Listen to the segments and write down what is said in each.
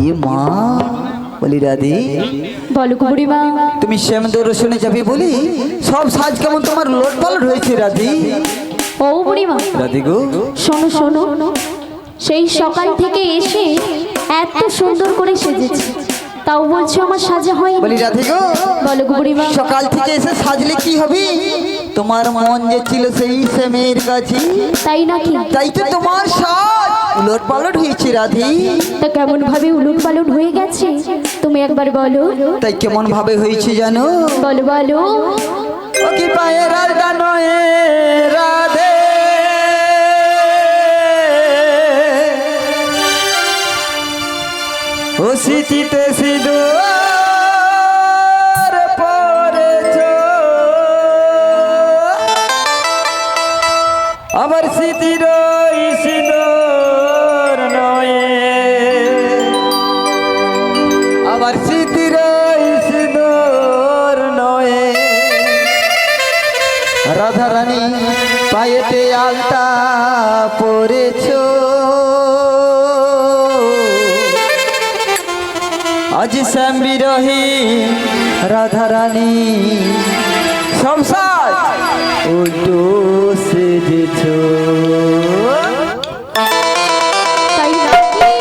ইয়ে মা বলি রাধে বলো গো বুড়িমা। তুমি শ্যাম দর্শনে যাবে বলি সব সাজ কেমন তোমার লোট পালট হয়েছে রাধে। ও বুড়িমা রাধে গো শোনো শোনো, সেই সকাল থেকে এসে এত সুন্দর করে সেজেছি, তাও বলছো আমার সাজা হয়। বলি রাধে গো বলো গো বুড়িমা। সকাল থেকে এসে সাজলে কি হবে? তোমার মন যে ছিল সেই শ্যামের কাছে, তাই নাকি? তাই তো তোমার সাজ উলট পালট হয়েছে রাধে। তা কেমন ভাবে উলট পালট হয়ে গেছে তুমি একবার বলো। তাই কেমন ভাবে হয়েছে জানো? বলো বলো। ওকে পায়ের আলটা নয় রাধে, ও স্মৃতিতে সিঁদুর পরেছ, আবার স্মৃতির সিঁদুর নয়, আবার স্মৃতির সিঁদুর নয়। রাধা রানী পায়েতে আলতা পরেছ, আজ শ্যাম বিরহী রাধা রানী সব সাজ উল্টো সেজেছ। তাই নাকি?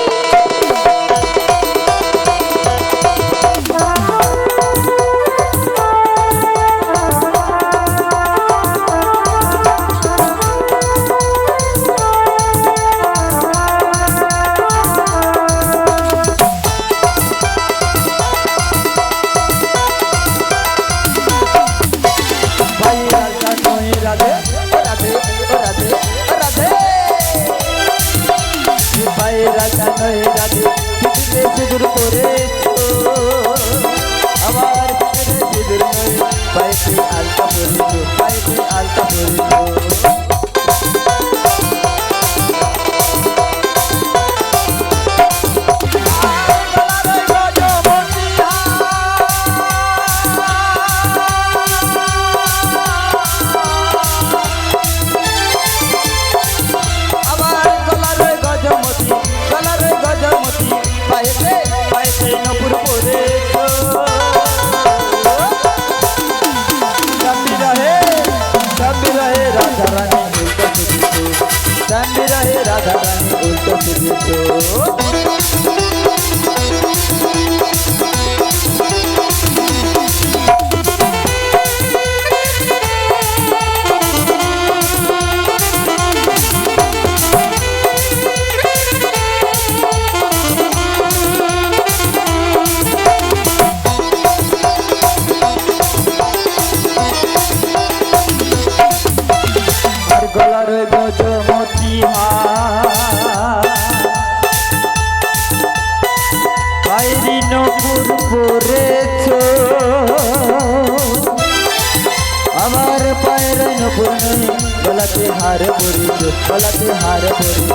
সিঁদুর পরেছ, আবার সিঁদুর নয়, পায়েতে আলতা পরেছ, পায়েতে আলতা পরেছ। রাধা রানী উল্টো সেজেছ। আর গলার গজমতি পায়েরি নপুর পরেছ, আমার পায়ের নপুর নয়, গলাতে হার পরিছ, গলাতে হার পরিছ।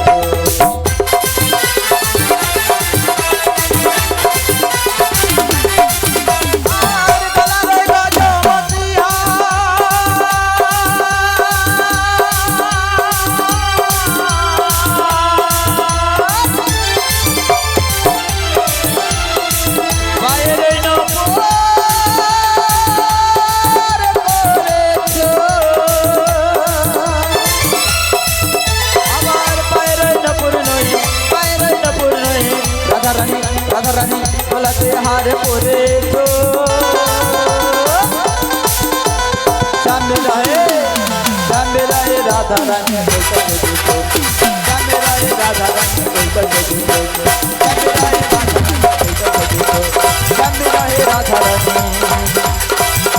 রাধা রানী গলাতে হার পরেছ, শ্যাম বিরহে রাধা রানী উল্টো সেজেছ, শ্যাম বিরহে রাধা রানী উল্টো সেজেছ, শ্যাম বিরহে রাধা রানী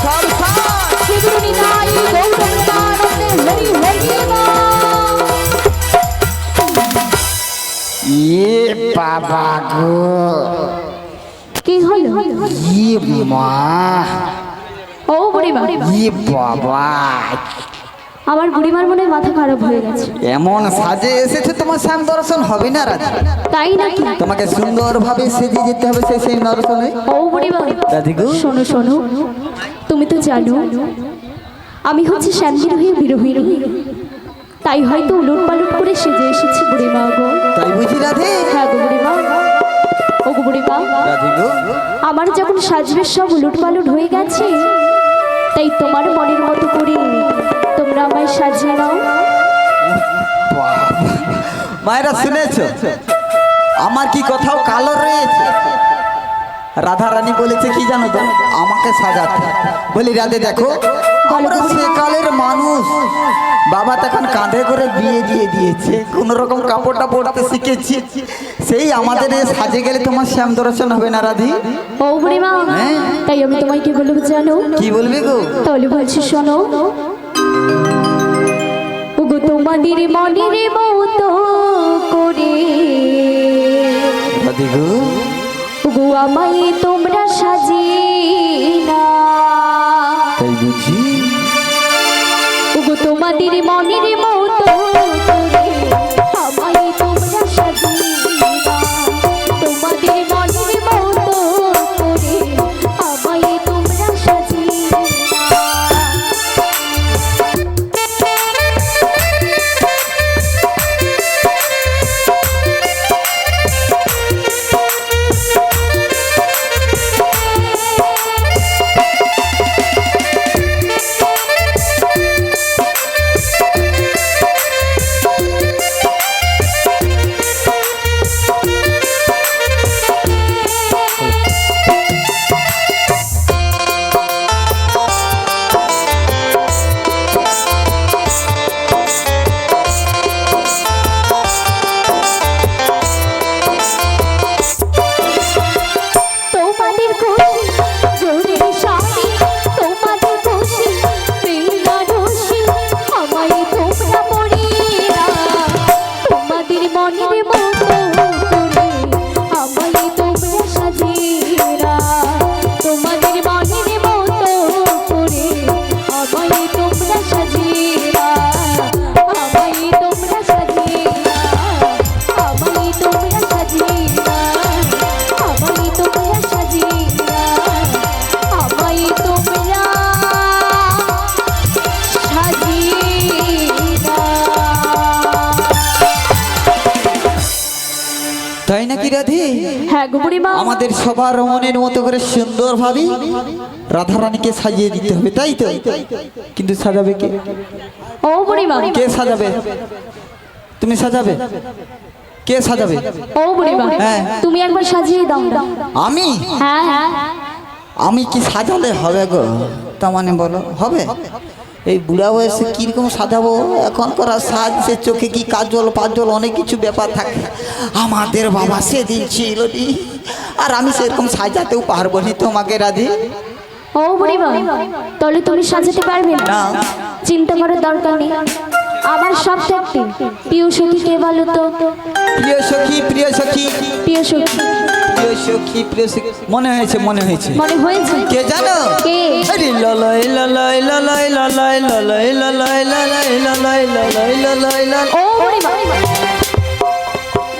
সব সাজ শ্রী নিতাই গৌরঙ্গানন্দে হরি হরি মা। ইয়ে বাবা গো, কি হলো? ইয়ে মা, ও বুড়িমা। ইয়ে বাবা, আমার বুড়িমার মনে মাথা খারাপ হয়ে গেছে। এমন সাজে এসেছে তোমার শ্যাম দর্শন হবে না রাধা। তাই নাকি? তোমাকে সুন্দর ভাবে সেজে যেতে হবে সেই শ্যাম দর্শনে। ও বুড়িমা রাধে গো শোনো শোনো, তুমি তো জানো আমি হচ্ছে শ্যাম বিরোহী, তাই হয়তো উলট পালট করে সেজে এসেছি বুড়িমা গো। তাই বুঝি রাধে? হ্যাঁ গো বুড়িমা। ও গো বুড়িমা বুড়িমা, রাধে গো আমার যখন সাজবে সব উলটপালট হয়ে গেছে, তাই তোমার মনের মতো করে তোমরা আমায় সাজিয়ে নাও। মায়েরা শুনেছো আমার কি কোথাও কালো রয়েছে? রাধা রানী বলেছে কি জানো তো, আমাকে সাজাতে। বলি রাধে দেখো, আমরা সেকালের মানুষ, বাবা তখন কাঁধে করে বিয়ে দিয়ে দিয়েছে, কোন রকম কাপড়টা পরতে শিখেছি, সেই আমাদের সাজে গেলে তোমার শ্যাম দর্শন হবে না রাধি? ও বুড়িমা, তাই আমি তোমায় কি বলবো জানো? কি বলবে গো? তাহলে বলছি শোনো। ওগো তোমাদের মনের মতো করে রাধি গো, ওগো আমায় তোমরা সাজিয়ে না। তাই বুঝি? ওগো তোমাদের মনের মতো করে আমায় তোমরা সাজিয়ে না। তোমাদের মনের মতো করে আমায় তোমরা সাজিয়ে না। তাই নাকি রাধে? হ্যাঁ গো বুড়িমা, আমাদের সবার মনের মতো করে সুন্দর ভাবে রাধা রানীকে সাজিয়ে দিতে হবে, তাই তো? কিন্তু সাজাবে কে? ও বুড়িমা, কে সাজাবে? তুমি সাজাবে? কে সাজাবে? ও বুড়িমা, হ্যাঁ। তুমি একবার সাজিয়ে দাও না। আমি? হ্যাঁ হ্যাঁ, আমি কি সাজালে হবে গো? তা মানে বলো হবে? এই বুড়া বয়সে কিরকম সাজাবো? এখন করা সাজ, সে চোখে কি কাজল পাজল অনেক কিছু ব্যাপার থাকে। আমাদের বাবা সেদিন ছিল নি, আর আমি সেরকম সাজাতেও পারবো না তোমাকে রাধে। ও বুড়িমা, তাহলে তুমি সাজাতে পারবে না? না। চিন্তা করার দরকার নেই, আমার সব থাকতে প্রিয় সখী কে বলো তো? প্রিয় সখী, প্রিয় সখী, প্রিয় সখী, প্রিয় সখী, প্রিয় সখী, মনে হয়েছে মনে হয়েছে। মনে হয়েছে? কে জানো? কে? আরে ললয় ললয় ললয় ললয় ললয় ললয় ললয় ললয় ললয় ললয় ললয়। ও বুড়িমা,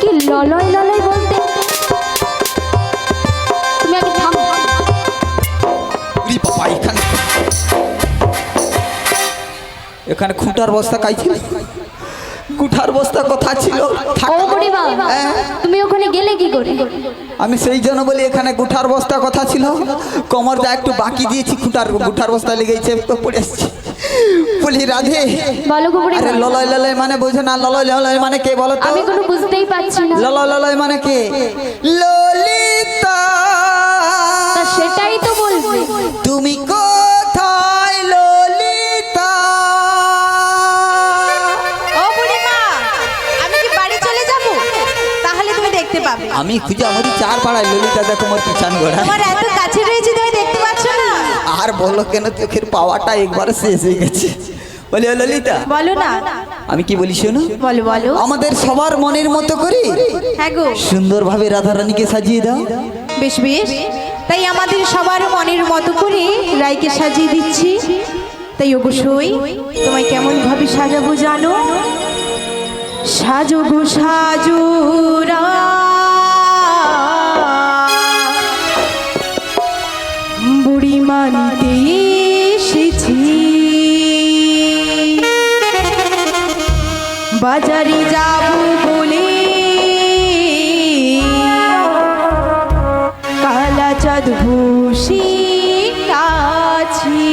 কি ললয় ললয় বলতে? তুমি আগে থামো। উরি বাবা, এখানে খুঁটার বস্তা কাইছিল, কুঠার বস্তা কথা ছিল। ও বুড়িমা, তুমি ওখানে গেলে কি করে? আমি সেই জন্য বলি এখানে গুঠার বস্তা কথা ছিল, কোমরটা একটু বাকি দিয়েছি, গুঠার বস্তা লেগেছে তো পড়ে আসছি। বলি রাধে, বলো গো বুড়িমা। আরে ললয় ললয় মানে বোঝো না? ললয় ললয় মানে কে বলো তো? আমি কোনো বুঝতেই পারছি না। ললয় ললয় মানে কে? ললিতা। তা সেটাই তো বলছি। তুমি কোথায় ললিতা? ও বুড়িমা, আমি কি বাড়ি চলে যাব? তাহলে তুমি দেখতে পাবে। আমি খুঁজে আমারই চার পাড়ায় ললিতা, দেখো মোর পিছন গোড়া। তোমার এত কাছে রয়েছে তুমি দেখতে পাচ্ছ না? আর বলো কেন, চোখের পাওয়াটা একবার শেষ হয়ে গেছে। বলি ও ললিতা, বলো না। আমি কি বলি শোনো? বলো বলো। আমাদের সবার মনের মতো করে হ্যাঁ গো, সুন্দরভাবে রাধা রানীকে সাজিয়ে দাও। বেশ বেশ, তাই আমাদের সবার মনের মতো করে রাইকে সাজিয়ে দিচ্ছি। তাই অবশ্যই তোমায় কেমন ভাবে সাজাবো জানো? সাজো গো সাজো বুড়ি মানিতে এসেছি, বাজারে যাব বলে চাঁদ ভূষি কাছি।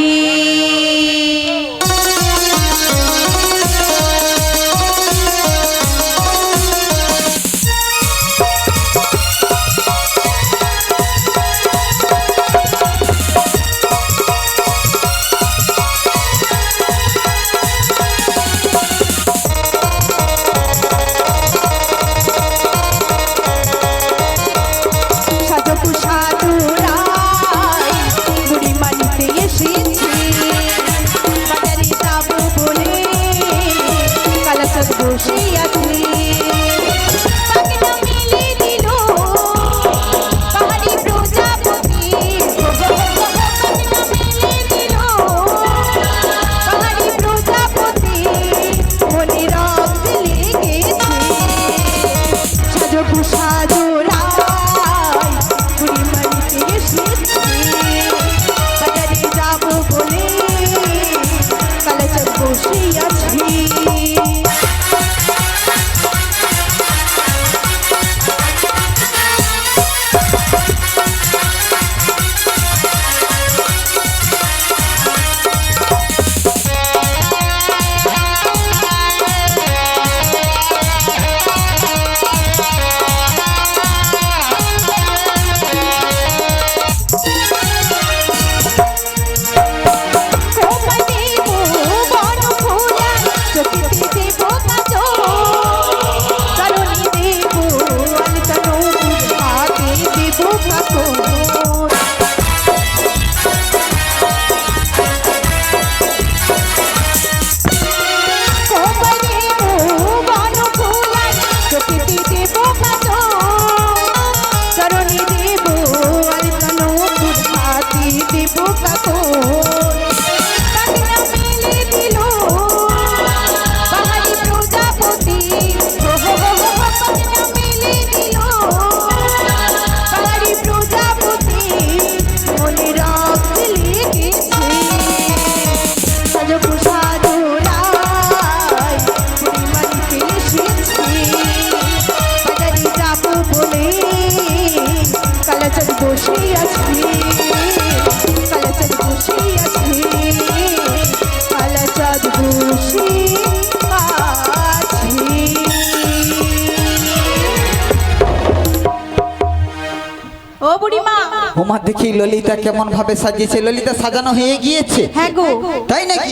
ও বুড়িমা, ওমা দেখি ললিতা কেমন ভাবে সাজিয়েছে। ললিতা সাজানো হয়ে গিয়েছে? হ্যাঁ গো। তাই নাকি?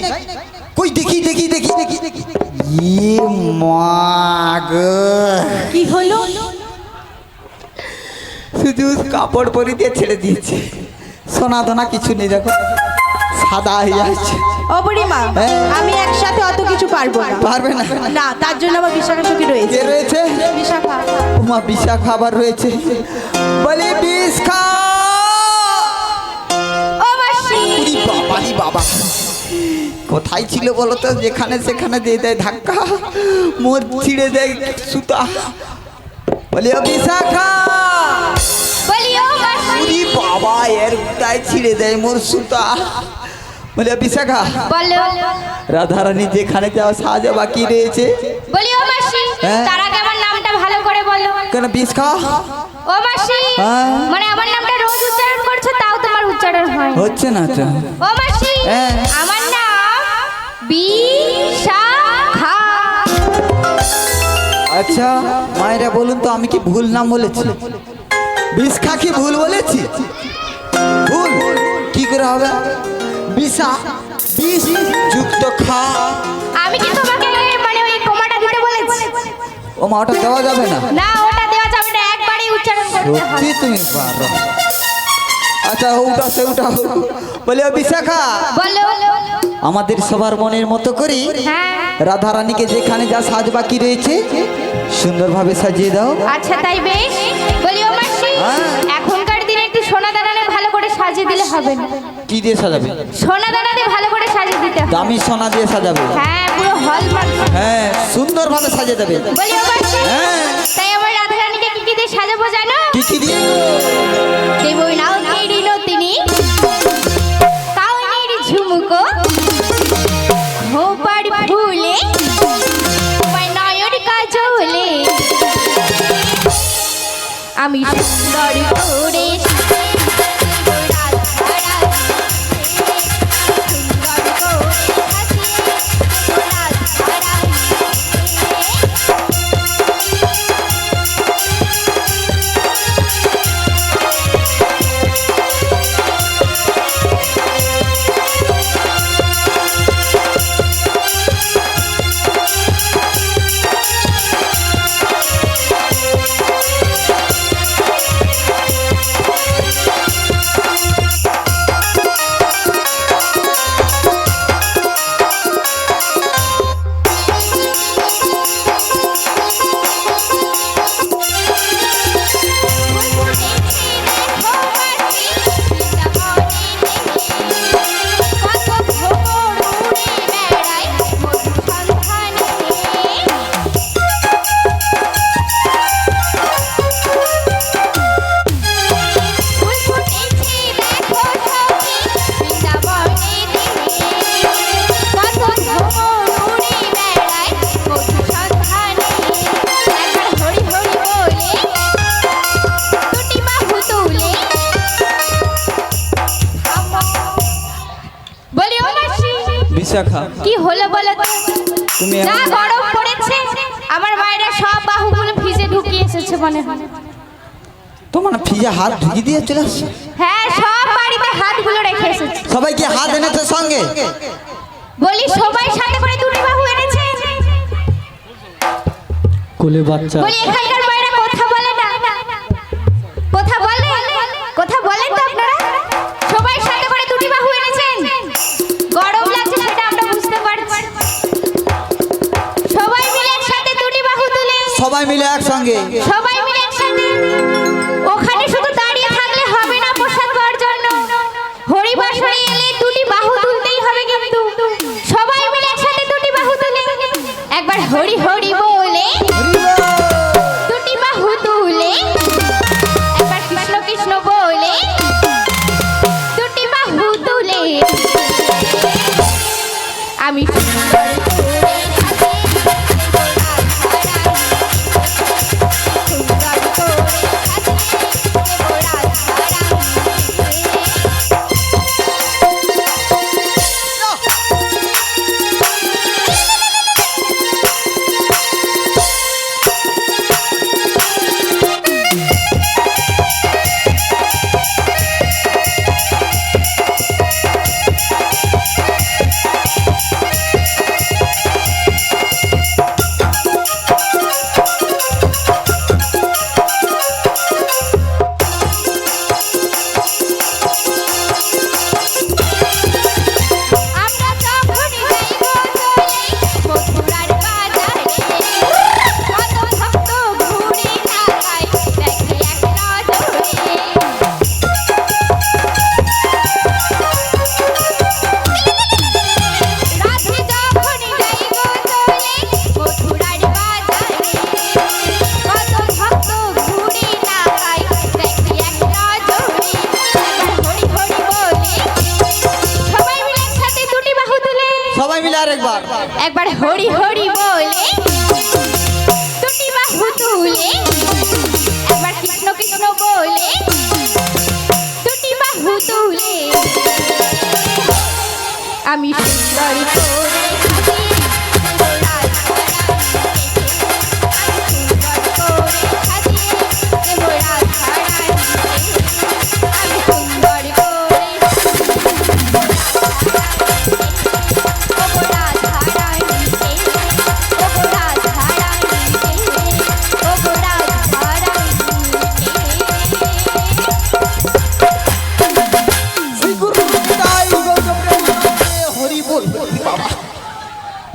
কই দেখি দেখি দেখি দেখি দেখি। ই মা গো, কি হলো? শুধু কাপড় পরি দিয়ে ছেড়ে দিয়েছে, সোনা দানা কিছু নেই, দেখো সাদা হয়ে আছে। ও বুড়িমা, আমি একসাথে অত কিছু পারবো না। পারবে না? না, তার জন্য আমার বিশাখা সখী রয়েছে। কে রয়েছে? বিশাখা। ওমা বিশাখা আবার রয়েছে। বলে বিশাখা, ও মাসি। উরি বাবারি বাবা, কোথায় ছিল বলো তো? যেখানে সেখানে দিয়ে দেয় ধাক্কা, মোর ছিঁড়ে দেয় সুতা। বলে ও বিশাখা, বলি ও মাসি। উরি বাবা, এর উতায় ছিঁড়ে দেয় মোর সুতা। বলে ও বিশাখা, বলো। রাধারানী যেখানে যাওয়া সাজা বাকি রয়েছে। বলি ও মাসি, হ্যাঁ? তার আগে আমার নামটা ভালো করে বলো। কেন বিশাখা? ও মাসি, হ্যাঁ? মানে আমার নামটা রোজ উচ্চারণ করছো, তাও তোমার উচ্চারণ হয় না। হচ্ছে না তো। ও মাসি, হ্যাঁ? আমার নাম বিশাখা। আচ্ছা মায়েরা বলুন তো, আমি কি ভুল নাম বলেছি? বিশাখা কি ভুল বলেছি? ভুল কি করে হবে? বিশা, বিষ যুক্ত খা। আমি কি তোমাকে মানে ওই কোমাটা দিতে বলেছি? ও মা, ওটা দেওয়া যাবে না। না, ওটা দেওয়া যাবে না, একবারই উচ্চারণ করতে হবে। সত্যি তুমি পারো। আচ্ছা ওটা সে ওটা বলে ও বিশাখা, বলো। আমাদের সবার মনের মতো করি হ্যাঁ। রাধারানীকে যেখানে যা সাজ বাকি রয়েছে সুন্দরভাবে সাজিয়ে দাও। আচ্ছা তাই বেশ। বলি ও মাসি, হ্যাঁ? এখনকার দিনে একটু সোনা দানা দিয়ে ভালো করে সাজিয়ে দিলে হবে না? কি দিয়ে সাজাবে? সোনা দানা দিয়ে ভালো করে সাজিয়ে দিতে হবে। দামি সোনা দিয়ে সাজাবে? হ্যাঁ, পুরো হলমার্ক। হ্যাঁ, সুন্দরভাবে সাজিয়ে দেবে। বলি ও মাসি, হ্যাঁ। তাই আমার রাধারানীকে কি কি দিয়ে সাজাবো জানো? কি কি দিয়ে? দেবই নাও কেড়ি নতিনি, কাউনির ঝুমুকো, খোপার ফুলে, তোমার নয়ন কাজলে, আমি সুন্দর করে বিশাখা, কি হলো বলো তো? তুমি যা গরম পড়েছে আমার মায়েরা সব বাহুগুলো ভিজে ঢুকিয়ে এসেছে মনে হয়। তোমার ফিজে হাত ঢুকিয়ে দিয়ে চলে আসছে। হ্যাঁ, সব বাড়িতে হাতগুলো রেখে এসেছে। সবাই কি হাত এনেছে সঙ্গে? বলি সবাই সাথে করে দুটি বাহু এনেছে। কোলে বাচ্চা। বলি এখানকার মায়েরা কথা বলে না, কথা বলে, কথা বলেন তো আপনারা? সবাই সাথে করে দুটি বাহু এনেছেন। গরম লাগছে সেটা আমরা বুঝতে পারছি। সবাই মিলে একসাথে দুটি বাহু তুলে, সবাই মিলে একসঙ্গে। সবাই মিলে একসাথে। ওখানে শুধু দাঁড়িয়ে থাকলে হবে না প্রসাদ পাওয়ার জন্য। হরিবাসরে এলে দুটি বাহু তুলতেই হবে কিন্তু। সবাই মিলে একসাথে দুটি বাহু তুলে একবার হরি হরি বলে দুটি বাহু তুলে, একবার কৃষ্ণ কৃষ্ণ বলে দুটি বাহু তুলে আমি সুন্দর করে একবার হরি হরি বলে দুটি বাহু তুলে, একবার কৃষ্ণ কৃষ্ণ বলে দুটি বাহু তুলে আমি সুন্দর করে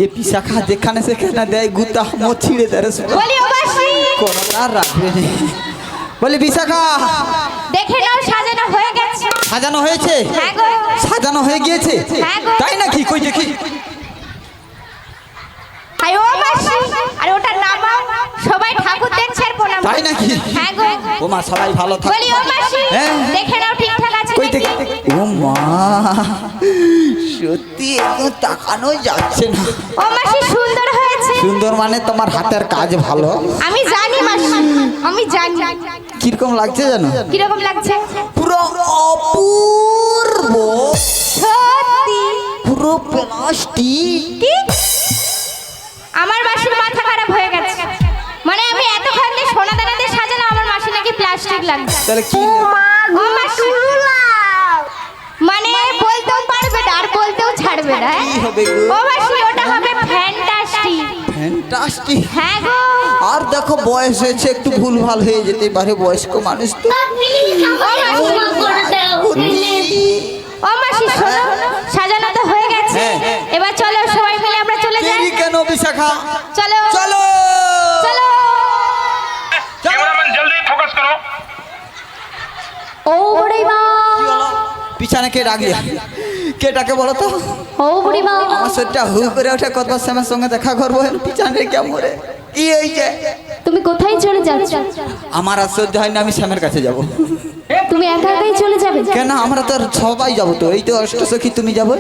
ये पिशाखा যেখানে সেখানে দেয় গুতা মো ছিড়ে দেয়। বলি ও বাসি কোন আর রাখবে না। বলি বিশাখা, দেখে নাও সাজানো হয়ে গেছে। সাজানো হয়েছে? হ্যাঁ গো, সাজানো হয়ে গিয়েছে। হ্যাঁ গো। তাই নাকি? কই দেখি। আয় ও বাসি, আরে ওটা নামাও, সবাই ঠাকুর দেখছে আর প্রণাম। তাই নাকি? হ্যাঁ গো। ও মা সবাই ভালো থাক। বলি ও বাসি, হ্যাঁ? দেখে নাও ঠিকঠাক আছে কই নাকি? দেখি। ও মা সত্যি একদম তাকানো যাচ্ছে না। ও মাসি সুন্দর হয়েছে। সুন্দর মানে তোমার হাতের কাজ ভালো। আমি জানি মাসি, আমি জানি। কিরকম লাগছে জানো? কিরকম লাগছে? পুরো অপূর্ব, সত্যি পুরো প্লাস্টিক। কি? আমার মাসির মাথা খারাপ হয়ে গেছে। মানে আমি এতক্ষণ দিয়ে সোনা দানা দিয়ে সাজানো, আমার মাসি নাকি প্লাস্টিক লাগছে। তাহলে কি? ও মাসি মানে বলতেও পারবে না আর বলতেও ছাড়বে না। কি হবে গো? ও মাসি ওটা হবে ফ্যান্টাস্টিক। ফ্যান্টাস্টিক। হ্যাঁ গো। আর দেখো বয়স হয়েছে, একটু ভুলভাল হয়ে যেতে পারে, বয়স্ক মানুষ তো। ও মাসি শোনো, সাজানো তো হয়ে গেছে, হ্যাঁ। এবার চলো সবাই মিলে আমরা চলে যাই। দেরি কেন বিশাখা? চলো চলো চলো। कैमरामैन जल्दी फोकस करो। ও বুড়িমা, কি হলো? পিছনে কে ডাকলে? কে ডাকে বলো তো? ও বুড়িমা, আমার শরীরটা হু করে ওঠে, কতবার শ্যামের সঙ্গে দেখা করবো, পিছনে কেমন রে? কি হয়েছে? তুমি কোথায় চলে যাচ্ছ? আমার আর সহ্য হয় না, আমি শ্যামের কাছে যাব। তুমি একা একাই চলে যাবে? কেন? আমরা তো সবাই যাবো তো, এই তো অষ্টসখী, তুমি যাবো?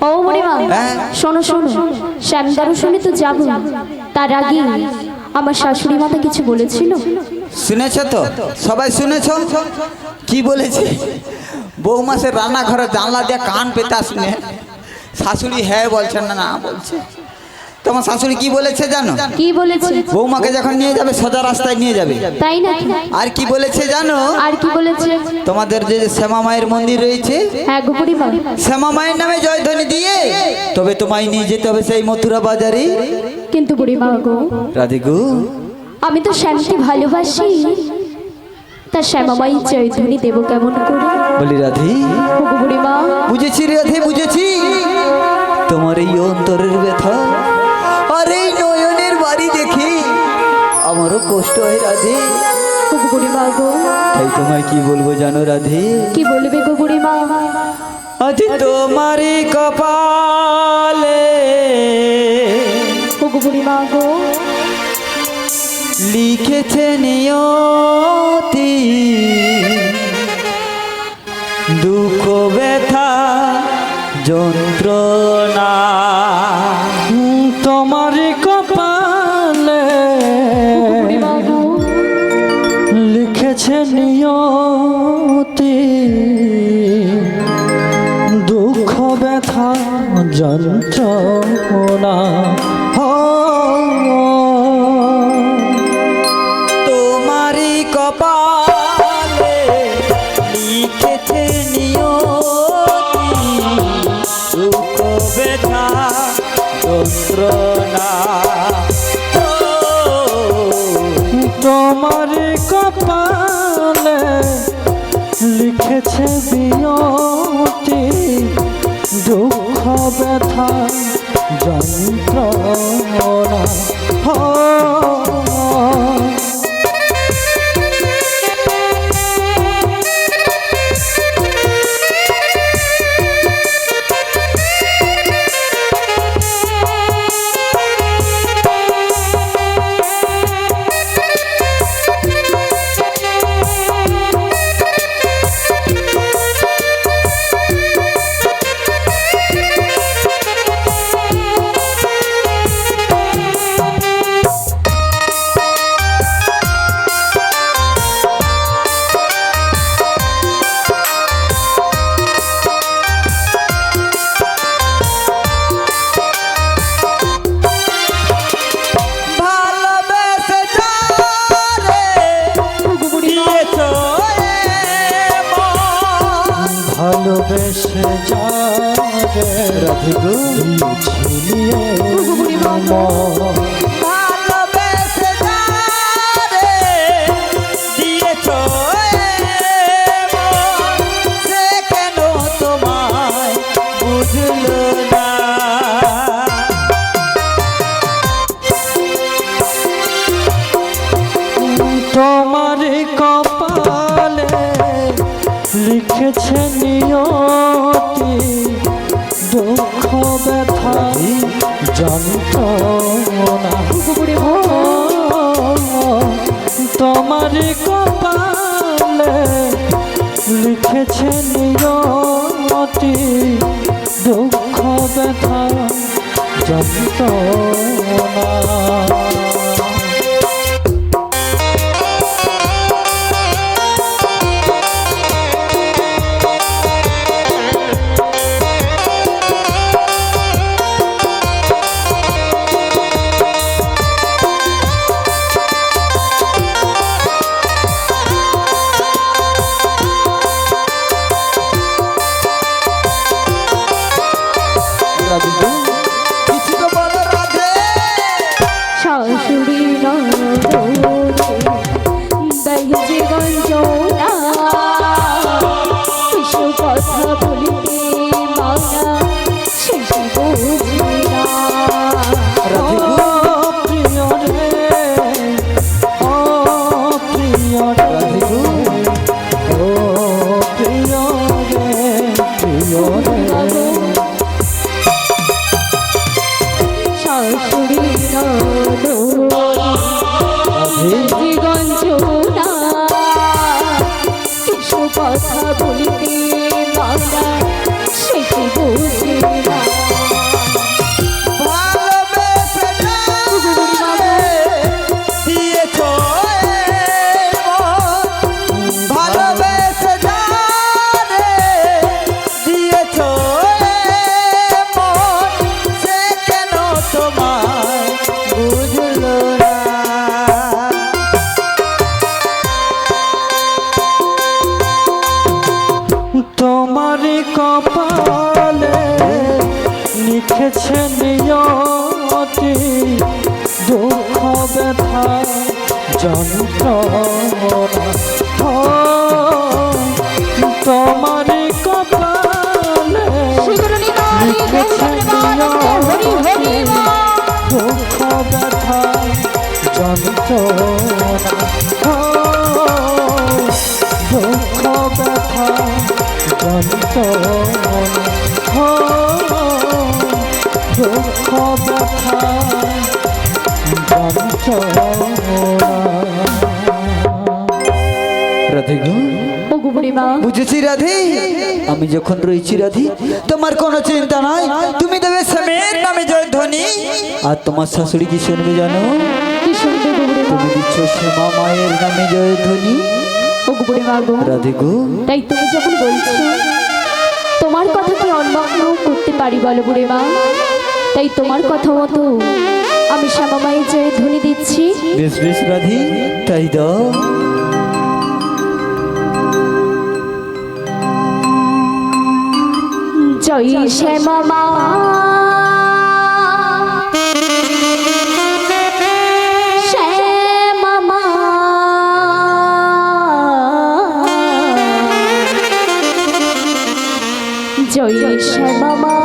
ও বুড়িমা, হ্যাঁ? শোনো শোনো, শ্যামদারু শুনে তো যাবো, তার আগে আমার শাশুড়ি মাতা কিছু বলেছিল। শুনেছ তো? সবাই শুনেছ? কি বলেছে? বৌমা সে রান্নাঘরে জানলা দিয়ে কান পেতা শুনে শাশুড়ি হ্যাঁ বলছেন না না বলছে। তোমার শাশুড়ি কি বলেছে জানো? কি বলেছে? বৌমাকে যখন নিয়ে যাবে সোজা রাস্তায় নিয়ে যাবে। তাই না? আর কি বলেছে জানো? আর কি বলেছে? তোমাদের যে শ্যামা মায়ের মন্দির রয়েছে, হ্যাঁ গো বুড়িমা, শ্যামা মায়ের নামে জয়ধ্বনি দিয়ে তবে তোমায় নিয়ে যেতে হবে সেই মথুরা বাজারে। কিন্তু বুড়িমা গো, রাধিকু আমি তো শ্যামকে ভালোবাসি, তার শ্যামামাই জয়ধ্বনি দেব কেমন করে? বলি রাধি, ওগো বুড়িমা, বুঝেছি রাধি বুঝেছি তোমার এই অন্তরের ব্যথা আর এই নয়নের বাড়ি দেখি আমারও কষ্ট হয় রাধে। ওগো বুড়িমা গো, তাই তোমায় কি বলবো জানো রাধে? কি বলবে গো বুড়িমা? আজ তোমারই কপালে ওগো বুড়িমা গো, লিখেছে নিয়তি দুঃখ ব্যথা যন্ত্রণা। তোমার কপালে বুড়িমা গো, লিখেছে নিয়তি দুঃখ ব্যথা যন্ত্রণা। তোমারই কপালে লিখেছে নিয়তি দুঃখ ব্যথা যন্ত্রণা। তোমার কপালে লিখেছে বিয়তি দুঃখ ব্যথা যন্ত্রণা। ভালোবেসে যারে দিয়েছো ভালোবেসে যাবে রাধিকু ঝিলিয়ে ভালোবেসে যারে দিয়েছো সে কেন তোমায় বুঝলো না? তোমার কপালে লিখেছে নিয়তি দুঃখ ব্যথা যন্ত্রণা। তোমার কপালে লিখেছে নিয়তি দুঃখ ব্যথা যন্ত্রণা। রাধিকু কিছু তো বলো রাধে। শাশুড়ি দহিজে গঞ্জনা কিছু কথা বলিতে মানা শেষ বুঝি না। রাধিকু প্রিয় রে ও প্রিয় রাধিকু ও প্রিয় রে প্রিয় রে শাশুড়ি গঞ্জনা কিছু কথা বলিতে মানা শেষ বুঝি না। ভালোবেসে যারে দিয়েছো ভালোবেসে যারে দিয়েছো কপালে লিখেছে নিয়তি দুঃখ ব্যথা যন্ত্রণা তোমার কপালে লিখেছে নিয়তি দুঃখ ব্যথা যন্ত্রণা দুঃখ ব্যথা যন্ত্রণা দুঃখ ব্যথা যন্ত্রণা। রাধে গো, ওগো বুড়িমা, বুঝেছি রাধে, আমি যখন রয়েছি রাধে তোমার কোনো চিন্তা নাই, তুমি দেবে স্বামীর নামে জয় ধ্বনি। আর তোমার শাশুড়ি কি শুনবে জানো? কি শুনবে গো বুড়িমা? তুমি দিচ্ছ শ্যামা মায়ের নামে জয় ধ্বনি। ওগো বুড়িমা গো, রাধে গো, তাই তুমি যখন বলছো তোমার কথা কি অন্যগ্ন করতে পারি বলো বুড়িমা? তাই তোমার কথা মতো আমি শ্যামা মায়ের জয় ধ্বনি দিচ্ছি। বেশ বেশ রাধে, তাই দাও। জয় শ্যামা মা, শ্যামা মা, জয় শ্যামা মা, শ্যামা মা।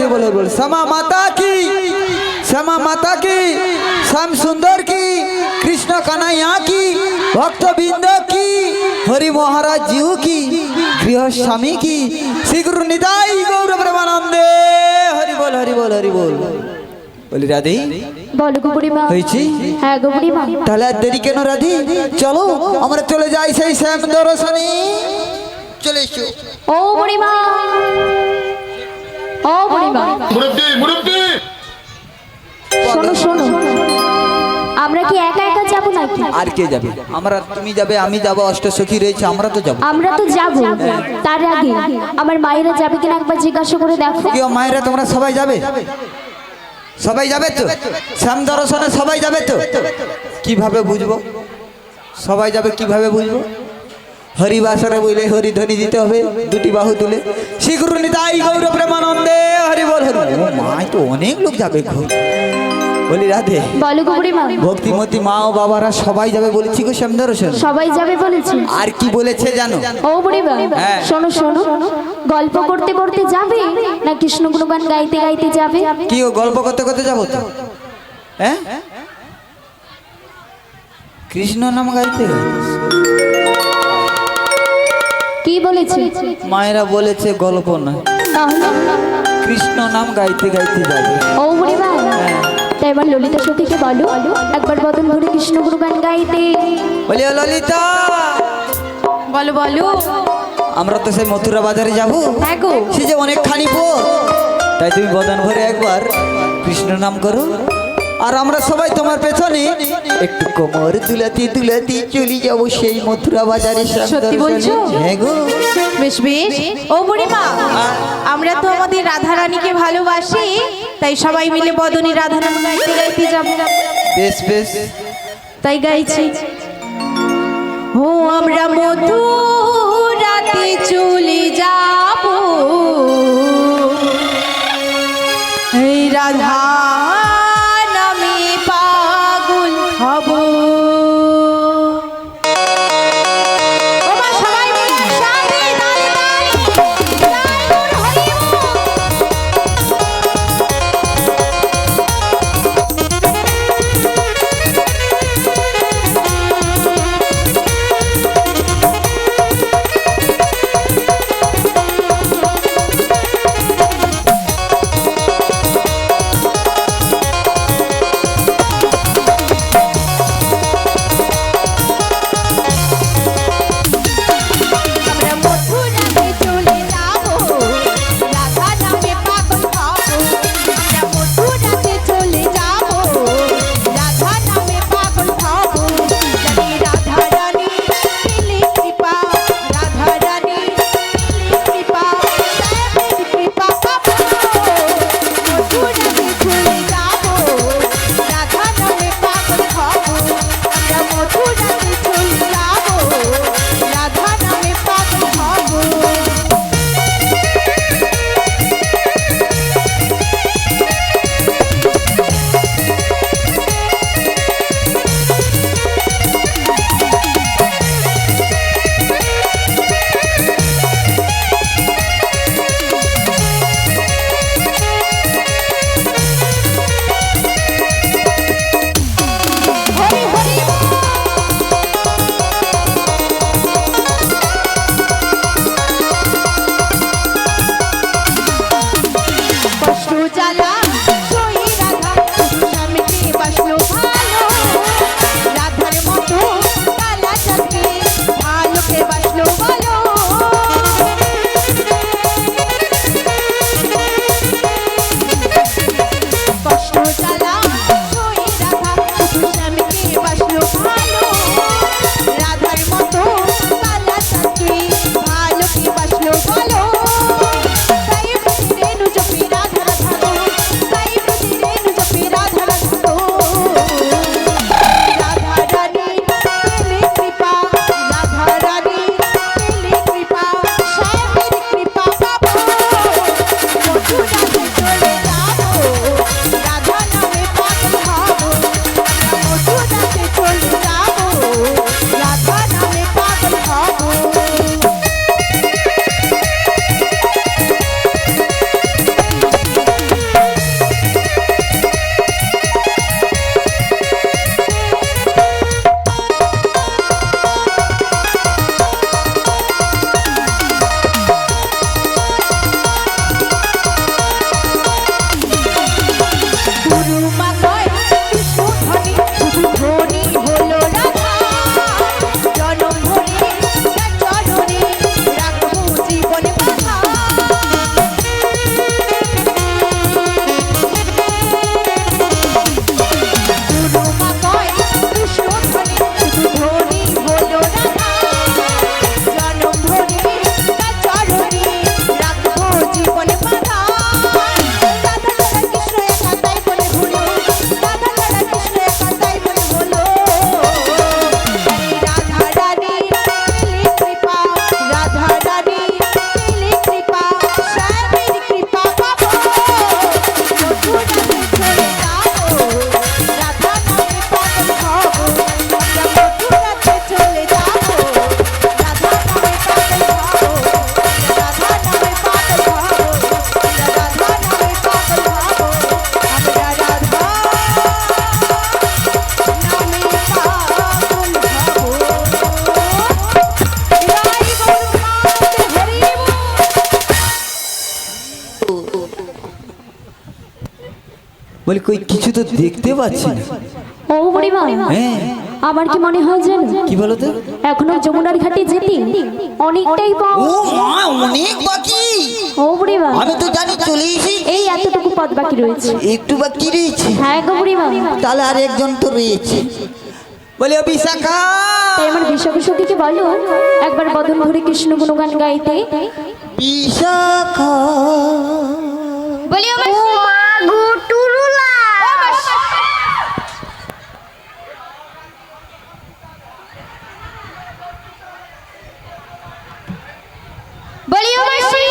হরি বল হরি বল শ্যামা মাতা কি শ্যাম সুন্দর কি কৃষ্ণ কানাইয়া কি ভক্তবৃন্দ কি হরি মহারাজ জিউ কি গৃহস্বামী কি শ্রীগুরু নিতাই গৌর প্রেমানন্দে হরি বল হরি বল হরি বল। বলি রাধে বলো গো বুড়িমা। হয়েছি? হ্যাঁ গো বুড়িমা। তাহলে আর দেরি কেন রাধে, চলো আমরা চলে যাই সেই শ্যাম দর্শনে। চলে এসো। ও বুড়িমা, ও বুড়িমা, শোনো শোনো, আমরা কি একা একা যাবো নাকি? আর কে যাবে? আমরা, তুমি যাবে, আমি যাবো, অষ্টসখী রয়েছে, আমরা তো যাবো। আমরা তো যাবো, তার আগে আমার মায়েরা যাবে কিনা একবার জিজ্ঞাসা করে দেখো। কি মায়েরা তোমরা সবাই যাবে? সবাই যাবে তো? শ্যাম দর্শনে সবাই যাবে তো? কিভাবে বুঝবো সবাই যাবে? কিভাবে বুঝবো? হরিবাসরে বলে হরিধ্বনি দিতে হবে দুটি বাহু তুলে, শ্রীগুরু নিতাই গৌর প্রেমানন্দে হরি বল হরি। ও মা, তো অনেক লোক যাবে গো। বলি রাধে, বলো গো বুড়িমা। ভক্তিমতী মা ও বাবারা সবাই যাবে বলেছি গো শ্যাম দর্শন। সবাই যাবে বলেছি। আর কি বলেছে জানো? ও বুড়িমা, হ্যাঁ। শোনো শোনো, গল্প করতে করতে যাবে না কৃষ্ণ গুণগান গাইতে গাইতে যাবে? কি ও গল্প করতে করতে যাবো তো? হ্যাঁ, কৃষ্ণ নাম গাইতে কি বলেছে? মায়েরা বলেছে গল্প না, তাহলে কৃষ্ণ নাম গাইতে গাইতে যাবে। ও বুড়িমা, তাই এবার ললিতা সখীকে বলো একবার বদন ভরে কৃষ্ণ গুণগান গাইতে। বলি ও ললিতা, বলো বলো। আমরা তো সেই মথুরা বাজারে যাবো। হ্যাঁ গো। সে যে অনেকখানি পথ, তাই তুমি বদন ভরে একবার কৃষ্ণ নাম করো, আর আমরা সবাই তোমার পেছনে একটু কোমর দুলাতি দুলাতি চলে যাবো সেই মথুরা বাজারে। সত্যি বলছো? হ্যাঁ গো। বেশ বেশ। ও বুড়িমা, আমরা তো আমাদের রাধা রানীকে ভালোবাসি, তাই সবাই মিলে বদনী রাধা নাম গাইতে গাইতে যাব। বেশ বেশ, তাই গাইছি। ও আমরা মথুরাতে চলে যাব, এই রাধা নামে পাগল হব। ও মা, সবাই মিলে একসাথে তালি তালি, জয় গুরু হরি বল। বলি কই কিছু তো দেখতে পাচ্ছি না। ও বুড়িমা, হ্যাঁ আমার কি মনে হয় জানো, কি বলো তো? এখনো যমুনার ঘাটে যেতে অনেকটাই পাও। ও মা, অনেক বাকি। ও বুড়িমা, আমি তো জানি চলে এসেছি, এই এতটুকু পথ বাকি রয়েছে। একটু বাকি রয়েছে। হ্যাঁ গো বুড়িমা, তাহলে আর একজন তো রয়েছে। বলি ও বিশাখা, তাই আমার বিশাখা সখীকে বলো একবার বদন ভরে কৃষ্ণ গুণগান গাইতে। বিশাখা বলি ও মা গো টুরুলা। বলি ও মাসি,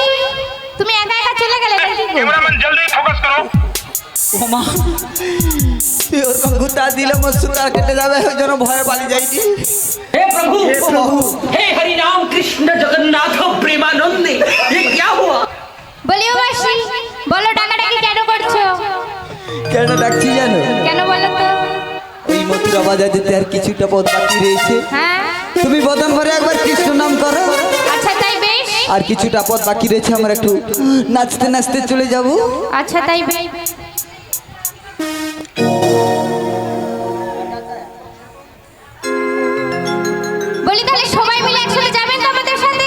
তুমি একা একা চলে গেলে নাকি গো? कैमरामैन जल्दी फोकस करो। ও মা, ওরকম গুতা দিলে মোর সুতার কেটে যাবে, ওই জন্য ভয়ে পালিয়ে যাইনি। हे प्रभु हे हरि राम कृष्ण जगन्नाथ प्रेमानंदे ये क्या हुआ? বলি ও মাসি, বলো ডাকাডাকি কেন করছো? কেন ডাকছি জানো? কেন বলো তো? ওই মথুরা বাজার যেতে আর কিছুটা পথ বাকি রয়েছে। হ্যাঁ তুমি বদন ভরে একবার কৃষ্ণ নাম করো, আচ্ছা তাই বেশ। আর কিছুটা পথ বাকি রয়েছে, আমরা একটু নাচতে নাচতে চলে যাব। আচ্ছা তাই বেশ। বলি তাহলে সবাই মিলে একসাথে যাবেন তো আমাদের সাথে?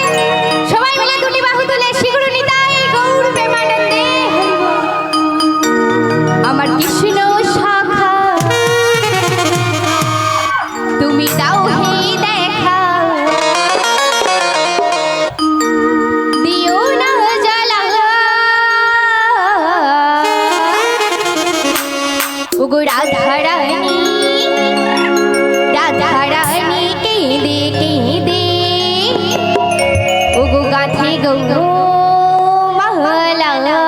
সবাই মিলে দুটি বাহু তুলে শীঘ্র নিতাই গৌর প্রেমানন্দে হরিব। আমার কৃষ্ণ শাখা তুমি দাও হে দেখা, দিও না জ্বালা। ওগো রাধারানী, রাধারানী কেঁদে কেঁদে ওগো গাঁথে গৌর মালা।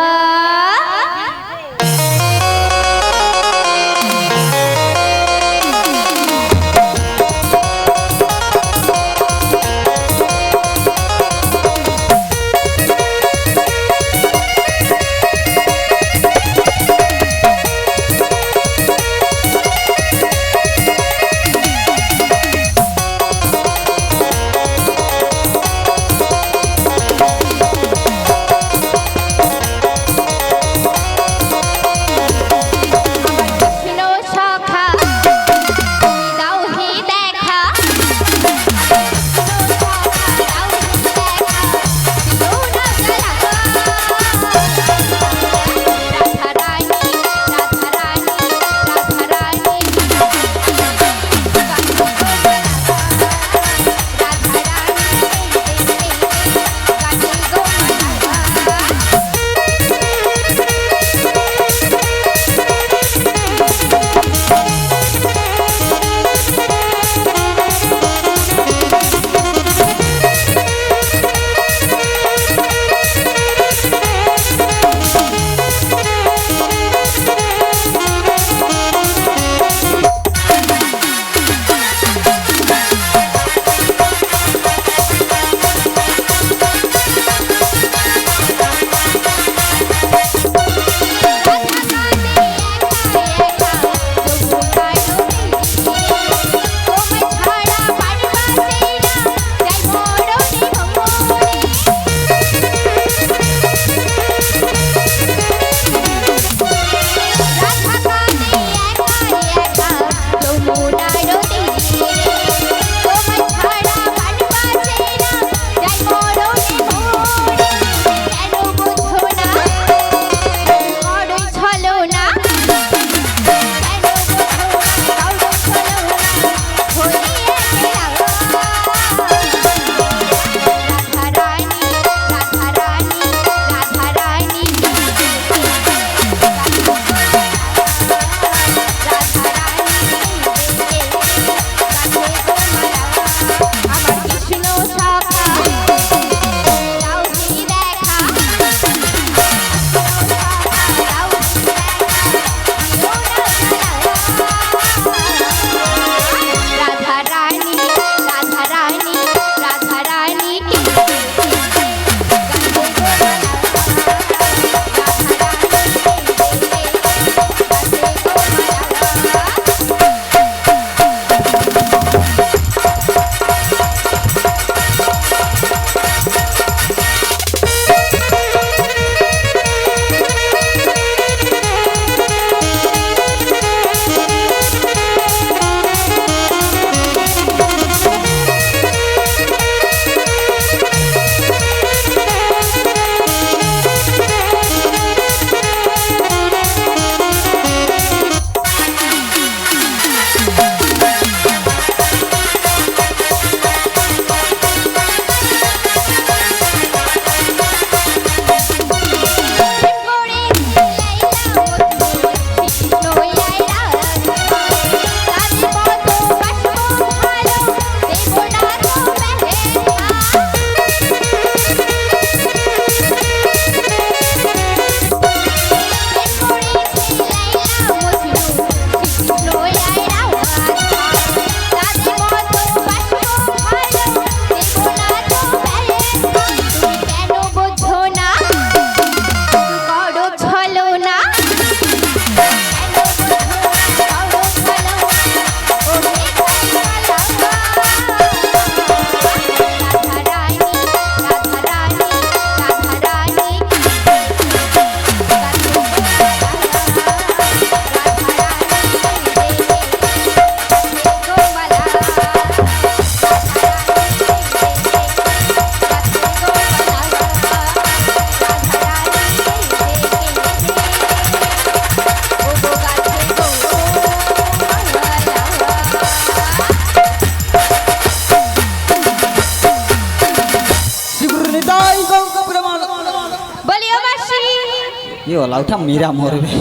এ ওলাউটা মেরা মরবে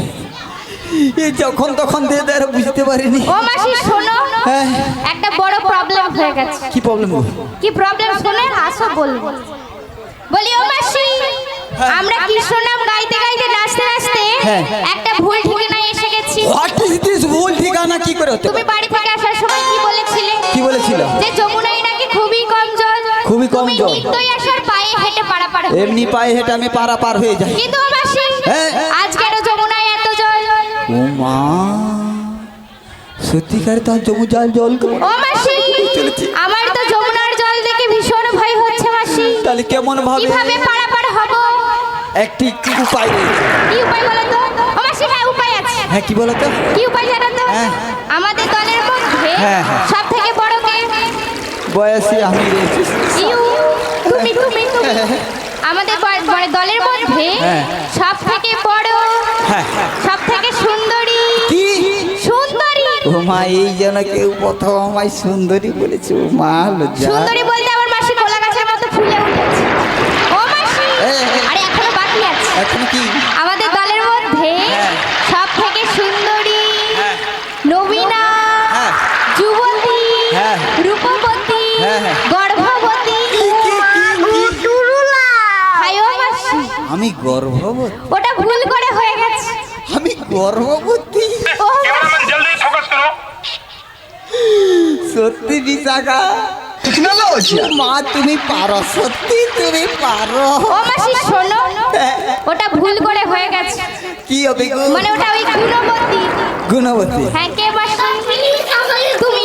এ যখন তখন দিয়ে দেয় বুঝতে পারিনি। ও মাসি শোনো, হ্যাঁ। একটা বড় প্রবলেম হয়ে গেছে। কি প্রবলেম? কি প্রবলেম শুনে আসো বলবো। বলি ও মাসি, আমরা কৃষ্ণ নাম গাইতে গাইতে নাচতে নাচতে হ্যাঁ। একটা ভুল ঠিকানায় এসে গেছি। What is this? ভুল ঠিকানা কি করে হতে তুমি পারে? বাড়ি থেকে আসার সময় কি বলেছিলে? কি বলেছিল? যে যমুনায় নাকি খুবই কম জল। খুবই কম তুমি জল। নিত্যই আসার পায়ে হেঁটে পারাপার হও। এমনি পায়ে হেঁটে আমি পার হয়ে যাই। কিন্তু ও মাসি, হ্যাঁ। আজ কেন যমুনায় এত জল? ও মা, সত্যিকারে তার জমু জল ও মাসি, চলেছি। আমার তো যমুনার জল দেখে ভীষণ ভয় হচ্ছে মাসি। তাহলে কেমন ভাবে? কিভাবে পারাপার হব? একটি উপায় রয়েছে। কি উপায় বলো তো? ও মাসি, হ্যাঁ উপায় আছে। হ্যাঁ, কি বলো তো? কি উপায় জানো তো? হ্যাঁ। আমাদের দলের মধ্যে হ্যাঁ, হ্যাঁ। সব থেকে বড় কে? বয়সে আমি রয়েছি। ইউ, তুমি। আমাদের দলের মধ্যে হ্যাঁ। সব থেকে বড়, হ্যাঁ। সব থেকে সুন্দরী। কি? সুন্দরী। ও মা, এই যেন কেউ প্রথম আমায় সুন্দরী বলেছে। ও মা, লজ্জা। সুন্দরী বলতে আমার মাসি গোলা গাছের মতো ফুলে উঠেছে। ও মাসি, আরে এখনো বাকি আছে। এখন কি? আমাদের দলের মধ্যে হ্যাঁ। সব থেকে সুন্দরী, হ্যাঁ। নবীনা, হ্যাঁ। যুবতী, হ্যাঁ। রূপবতী, হ্যাঁ, হ্যাঁ। গর্ভবতী। হাই ও মাসি, আমি গর্ভবতী? ওটা ভুল করে হয়ে গেছে। আমি গর্ভবতী? ও कैमरामैन जल्दी फोकस करो। সত্যি বিশাখা? মা তুমি পারো, সত্যি তুমি পারো। ও মাসি শোনো, ওটা ভুল করে হয়ে গেছে। কি হবে গো? মানে ওটা ওই গুণবতী। গুণবতী? হ্যাঁ, কে মাসি? তুমি।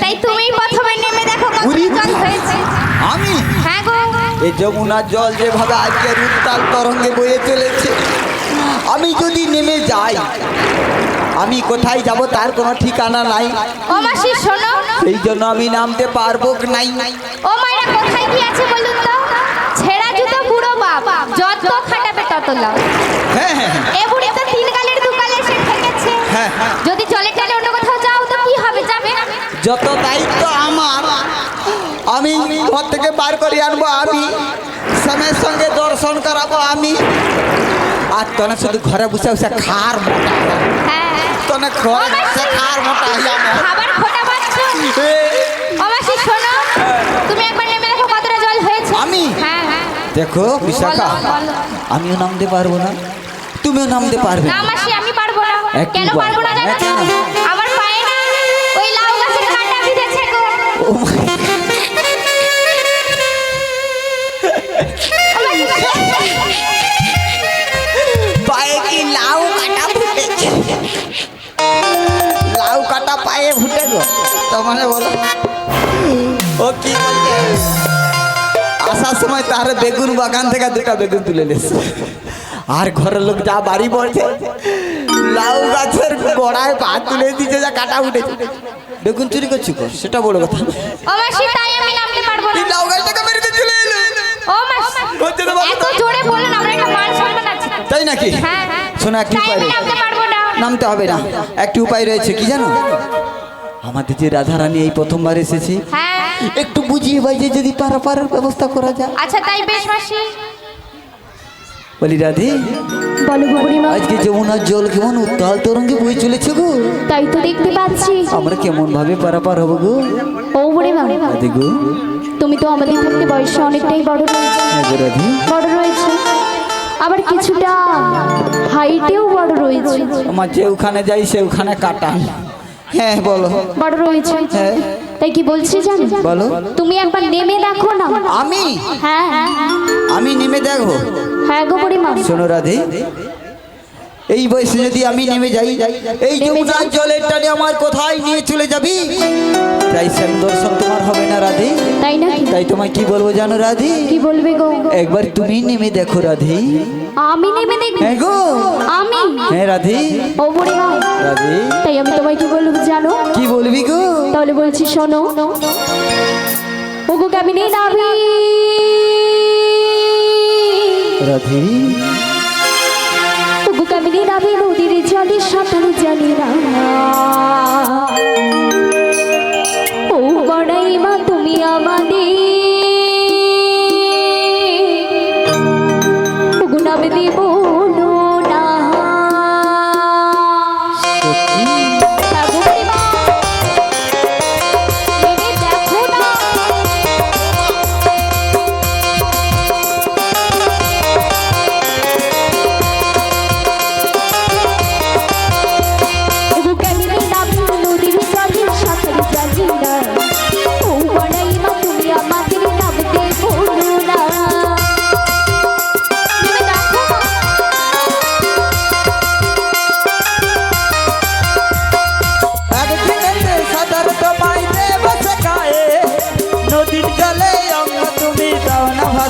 তাই তুমি প্রথমে নেমে দেখো কত উরি জল হয়েছে। আমি? হ্যাঁ গো। এই যমুনার জল যেভাবে আজকের উত্তাল তরঙ্গে বয়ে চলেছে, আমি যদি নেমে যাই, আমি কোথায় যাব তার কোনো ঠিকানা নাই। ও মাসি শোনো, সেই জন্য আমি নামতে পারবো নাই। ও মায়েরা কোথায় কি আছে বলুন তো? ছেঁড়া জুতো বুড়ো বাপ, যত খাটাবে তত লাভ। হ্যাঁ, হ্যাঁ, এ বুড়ি তো তিন গালের দুকালে এসে ঠেকেছে। হ্যাঁ, হ্যাঁ। যদি চলে চলে অন্য কোথাও যাও তো কি হবে? যাবে। যত দায়িত্ব আমার, আমি ঘর থেকে বার করে আনবো আমি, স্বামীর সঙ্গে দর্শন করাবো আমি। আর তনে শুধু ঘরে বসে বসে খার মোটা, হ্যাঁ। তনে ঘরে বসে খার মোটা হইয়া খাবার খোটা পাচ্ছ। ও মাসি শোনো, তুমি একবার নেমে দেখো কতটা জল হয়েছে। আমি? হ্যাঁ হ্যাঁ। দেখো বিশাখা, বলো, বলো। আমিও নামতে পারবো না, তুমিও নামতে পারবে না না। মাসি, আমি পারবো না। একটু কেন পারবো না জানো? কেন? আমার পায়ে না ওই লাউ গাছের কাঁটা বিঁধেছে গো। ও মা, পায়ে কি লাউ কাটা ফুটেছে? লাউ কাটা পায়ে ফুটে গো? তোমার বলো ও কি বলছে? আসার সময় তার বেগুন বাগান থেকে দুটা বেগুন তুলে নিয়েছে, আর ঘরের লোক যা বাড়ি বলছে লাউ গাছের গোড়ায় পা তুলে দিচ্ছে, যা কাটা উঠেছে। বেগুন চুরি করছি গো, সেটা বড় কথা। ও মাসি, তাই আমি নামতে পারবো না। এই লাউ গাছটাকে মেরে দিয়ে চলে এলো। ও মাসি, হচ্ছে না বাবা? এত জোরে বললেন, আমরা একটা মান সম্মান আছে তো। তাই নাকি? হ্যাঁ হ্যাঁ। শোনো, একটি তাই উপায় আমি রয়েছে। নামতে পারবো না। নামতে হবে না, একটি উপায় রয়েছে। কি জানো? আমাদের যে রাধারানী এই প্রথমবার এসেছে, হ্যাঁ। একটু বুঝিয়ে বাজিয়ে যদি পারাপারের ব্যবস্থা করা যায়। আচ্ছা তাই বেশ মাসি। বলি রাধে, বলো গো বুড়িমা। আজকে যমুনার জল কেমন উত্তাল তরঙ্গে বয়ে চলেছে গো। তাই তো দেখতে পাচ্ছি। আমরা কেমন ভাবে পারাপার হবো গো? ও বুড়িমা, রাধে গো। তুমি তো আমাদের থাকতে বয়সে অনেকটাই বড় রয়েছে। হ্যাঁ গো রাধে। বড় রয়েছে, আবার কিছুটা হাইটেও বড় রয়েছে। আমার যেখানে যাই সেখানে কাটান। হ্যাঁ বলো। বড় রয়েছে। হ্যাঁ। তাই কি বলছি জানো? বলো। তুমি একবার নেমে দেখো না। আমি? হ্যাঁ আমি নেমে দেখো? হ্যাঁ গো বুড়িমা। শোনো রাধে, এই বয়সে যদি আমি নেমে যাই, এই যমুনার জলের টানে আমার কোথায় নিয়ে চলে যাবি? তাই সেই দর্শন তোমার হবে না রাধে। তাই নাকি? তাই তোমায় কি বলবো জানো রাধে? কি বলবে গো? একবার তুমি নেমে দেখো রাধে। আমি নেমে দেখবো? হ্যাঁ গো। আমি? হ্যাঁ রাধে। ও বুড়িমা, রাধে। তাই আমি তোমায় কি বলবো জানো? কি বলবি গো? তাহলে বলছি শোনো। ওগো কামিনী নাভি রাধে। ওগো কামিনী নাভি নদীর জলে সাঁতার জানি না। ও বড়াই মা তুমি আমাদের ওগো নামে দেব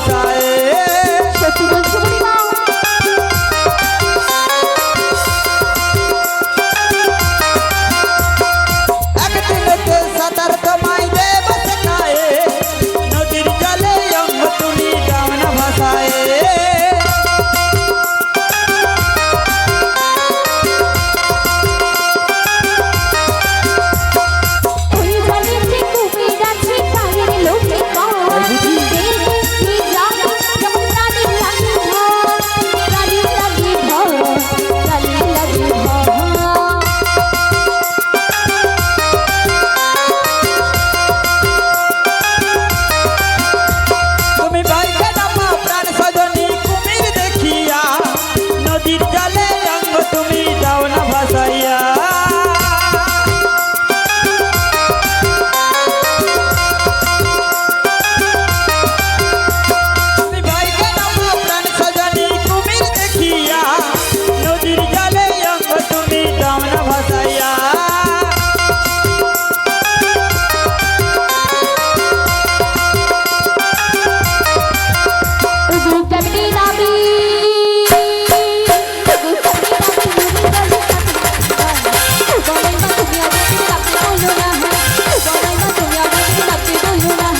ভাষায় সত্যি বলছো বুড়িমা? একদিনেতে সাঁতার তোমায় দেব শেখায় নদীর জলে অঙ্গ তুমি দাও না ভাষায় ওই জলেতে কুমির আছে কালের লোকে কয়। দেখি জানো যেমন প্রাণী লাগে ভয়, প্রাণী লাগে ভয়, প্রাণী লাগে ভয়। তুমি ভাইকে নামা প্রাণ সজনী কুমির দেখিয়া নদীর জলে অঙ্গ তুমি দাও না ভাসাইয়া তুমি ভাইকে নামা প্রাণ সজনী কুমির দেখিয়া নদীর জলে অঙ্গ তুমি দাও না ভাসাইয়া গুগলি নাবি বলাই মা তুমি আমাকে ডাকতে বলো না বলাই মা তুমি আমাকে ডাকতে বলো না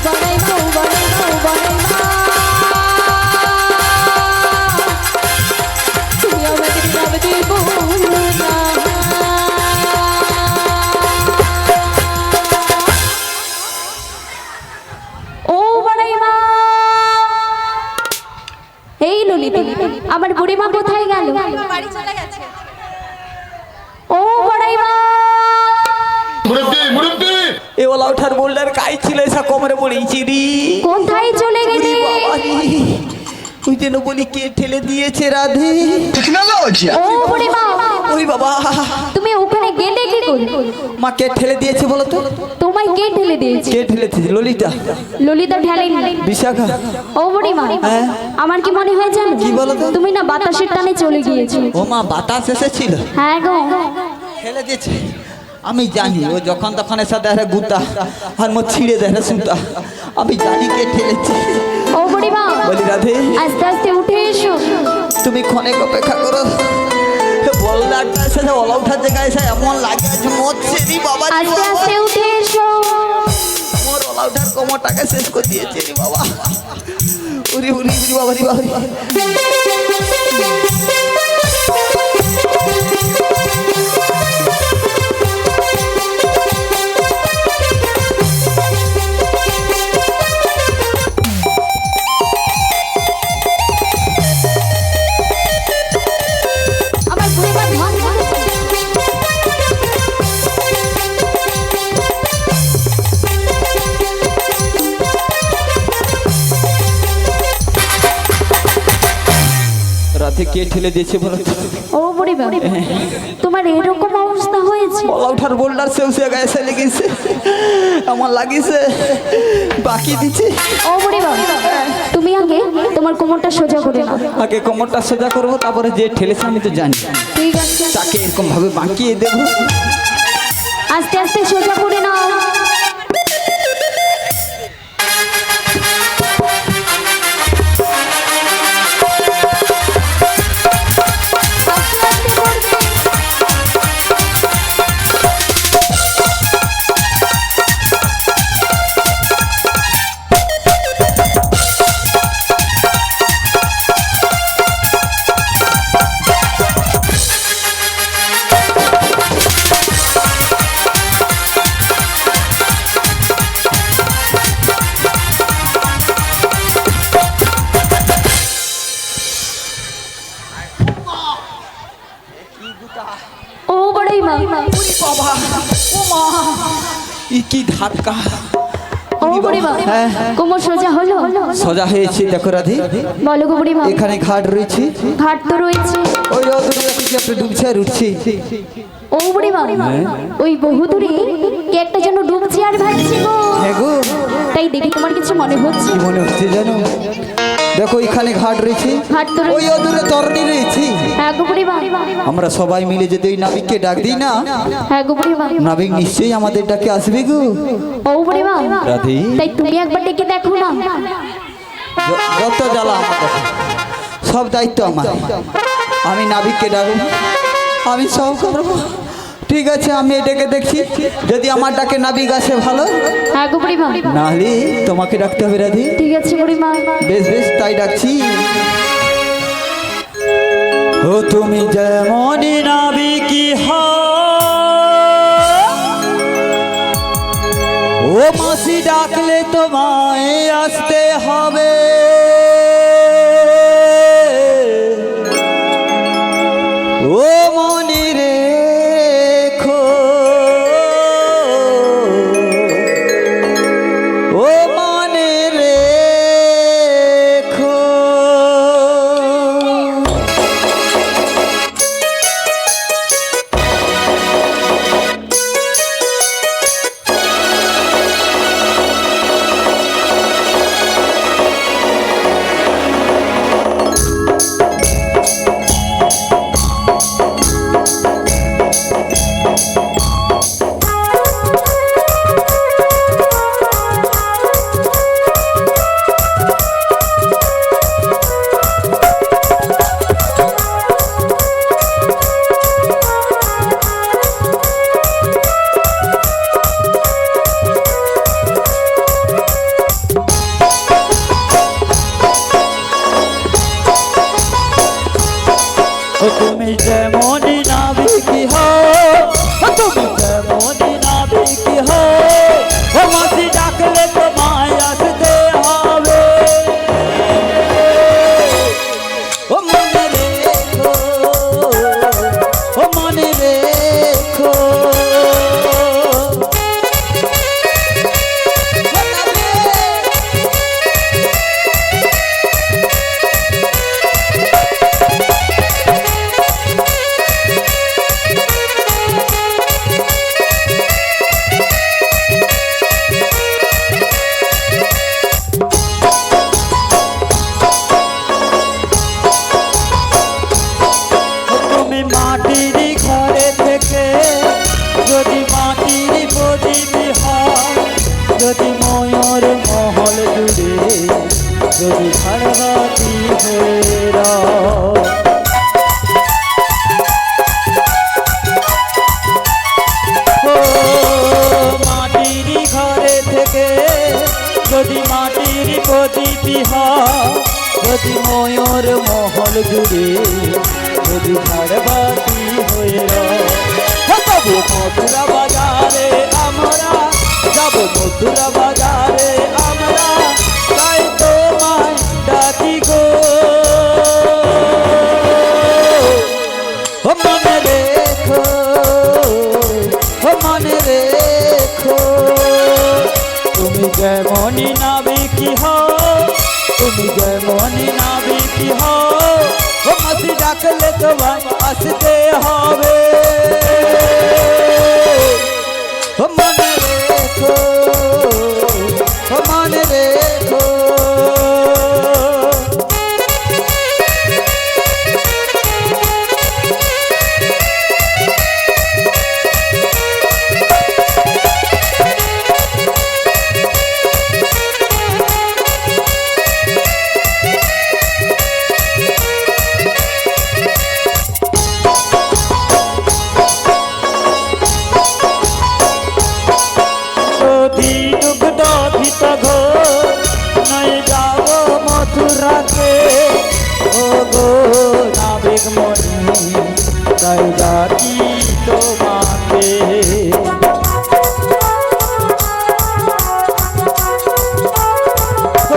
বলাই মা বলাই মা বলাই মা তুমি আমাকে ডাকতে বলো না। ও বড়াই মা, এই ললিতা আমার বুড়িমা কোথায় গেল? বাড়ি চলে গেছে। ও বড়াই মা, মুরব্বি মুরব্বি এ ওলা ওঠার বোল্ডার কাই ছিল এসা কোমরে পড়েছি রে কোথায় চলে গেলে? ওই যেন বলি কে ঠেলে দিয়েছে রাধে ও বুড়িমা, ওই বাবা তুমি ওখানে গেলে কি করে? মা কে ঠেলে দিয়েছে বলো তো তোমায় কে ঠেলে দিয়েছে? কে ঠেলেছে ললিতা ললিতা ঠেলেনি। বিশাখা ও বুড়িমা, হ্যাঁ? আমার কি মনে হয় জানো? কি বলো তো? তুমি না বাতাসের টানে চলে গিয়েছো। ও মা বাতাস এসেছিল হ্যাঁ গো, ঠেলে দিয়েছে আমি জানি ও যখন তখন এসে দেয় গুতা আর মো ছিঁড়ে দেয় সুতা আমি জানি কে ঠেলেছে ও বুড়িমা, বলি রাধে আস্তে আস্তে উঠে এসো। তুমি ক্ষণে অপেক্ষা করো বলদারটা এসে ওলা ওঠার জায়গায় এসে এমন লাগে আছে মরছে রে বাবা রে আস্তে বাবা। আস্তে উঠে এসো। মোর ওলা ওঠার কোমরটাকে শেষ করে দিয়েছে রে বাবা উরি উরি উরি বাবা রে বাবা রে। আমার বুড়িমা ধন করেছে। রাতে কে ঠেলে দিয়েছে বলো তো? ও বুড়িমা, তোমার এরকম অবস্থা হয়েছে? ওলা ওঠার বোল্ডার সেউসে গায়ে এসে লেগেছে আমার লাগিছে বাকি দিচ্ছে ও বুড়িমা, তুমি আগে তোমার কোমরটা সোজা করে নাও। আগে কোমরটা সোজা করবো তারপরে যে ঠেলেছে আমি তো জানি ঠিক আছে, তাকে এরকম ভাবে বাঁকিয়ে দেবো আস্তে আস্তে সোজা করে নাও। আস্তে আস্তে করবে। ও বড়াই মা, বাবা ও মা ই কি ধাক্কা ও বুড়িমা, কোমর সোজা হলো? সোজা হয়েছে দেখো রাধে বলো গো বুড়িমা। এখানে ঘাট রয়েছে ঘাট তো রয়েছে। ওই অদূরে কিছু একটা ডুবছে আর উঠছে ও বুড়িমা, ওই বহু দূরে কে একটা যেন ডুবছে আর ভাসছে গো। হ্যাঁ গো তাই দেখে তোমার কিছু মনে হচ্ছে? কি মনে হচ্ছে জানো দেখো এখানে ঘাট রয়েছে ঘাট তো ওই রয়েছে। অদূরে তরণী রয়েছে হ্যাঁ গো বুড়িমা, আমরা সবাই মিলে যদি ওই নাবিককে ডাক দিই না হ্যাঁ গো বুড়িমা। নাবিক নিশ্চয়ই আমাদের ডাকে আসবে গো ও বুড়িমা, রাধে তাই তুমি একবার ডেকে দেখো না। যত জ্বালা আমার কাছে, সব দায়িত্ব আমার। আমি নাবিককে ডাকবো, আমি সব করবো। ঠিক আছে, আমি এটাকে দেখছি, যদি আমার ডাকে নাবিক আসে ভালো, হ্যাঁ গো বুড়িমা। নাহলে তোমাকে ডাকতে হবে রাধি। ঠিক আছে বুড়িমা। বেশ বেশ, তাই ডাকছি। ও তুমি যেমনই নাবিকি হও, ও মাসি ডাকলে তোমায় আসতে হবে। ও মনে রেখো, ও মনে রেখো। তুমি যেমনই নাবিকি হও, তুমি যেমনই নাবিকি হও, ও মাসি ডাকলে তোমায় আসতে হবে। ও মনে রেখো, ও মনে রেখো। তুমি মাটির ঘরে থেকে যদি মাটির প্রদীপ হয়, যদি ময়ূর মহল জুড়ে যদি ঝাড়বাতি হয়ে রয়। ও মাটির ঘরে থেকে যদি মাটির প্রদীপ হয়, যদি ময়ূর মহল জুড়ে যদি ঝাড়বাতি হয়ে রয়। যাবো মথুরা বাজারে আমরা, যাবো মথুরা বাজারে আমরা, তাই তোমায় ডাকি গো। ও মনে রেখো, ও মনে রেখো। তুমি যেমনই নাবিকি হও, তুমি যেমনই নাবিকি হও, ও মাসি ডাকলে তোমায় আসতে হবে। ও মনে রেখো, ও মনে রেখো। মথুরাতে ও গো নাবিক মনি, তাই ডাকি তোমাকে।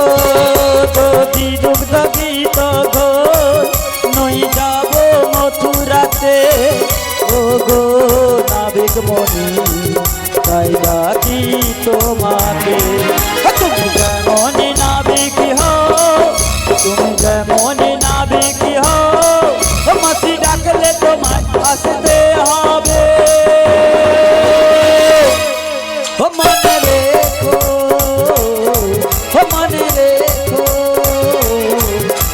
ও যদি দুগ্ধ গীত ঘোর নই যাব মথুরাতে, ও গো নাবিক মনি, তাই ডাকি তোমাকে। তুমি যেমনই নাবিকি হও, তুমি যেমনই নাবিকি হও, ও মাসি ডাকলে তোমায় আসতে হবে। ও মনে রেখো, ও মনে রেখো,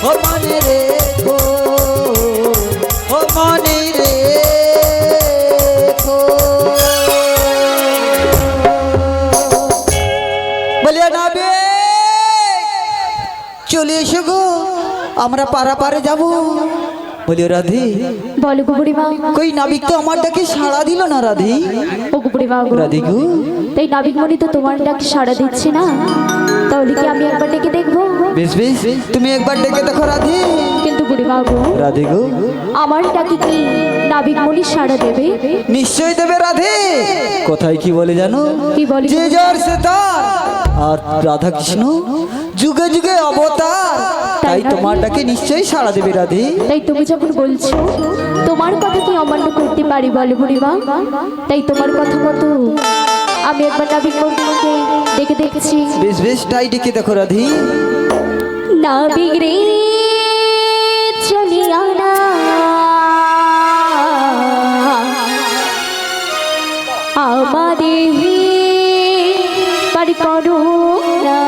ও মনে রেখো, ও মনে রেখো। চলে এসো গো, আমরা পারে যাব। বলি রাধে, বলো গো বুড়িমা। কই নাবিক তো আমার ডাকে সাড়া দিল না রাধে। ও গো বুড়িমা গো। রাধে গো, তাই নাবিকমণি তো তোমার ডাক সাড়া দিচ্ছে না, তাহলে কি আমি একবার ডেকে দেখবো? বেশ বেশ, তুমি একবার ডেকে দেখো রাধে। কিন্তু বুড়িমা গো, রাধে গো, আমার ডাকে কি নাবিকমণি সাড়া দেবে? নিশ্চয় দেবে রাধে। কোথায় কি বলে জানো? কি বলে? যে যার সে তার, আর রাধা কৃষ্ণ যুগে যুগে অবতার, তাই তোমার ডাকে নিশ্চয়ই সাড়া দেবে রাধে। তাই তুমি যখন বলছো, তোমার কথা কি অমান্য করতে পারি বলো বুড়িমা? তাই তোমার কথা মতো আমি একবার নাবিকমণিকে ডেকে দেখছি। বেশ বেশ, তাই ডেকে দেখো রাধে। নাবিক রে চলিয়া না, আমাদের বাড়ি করো না।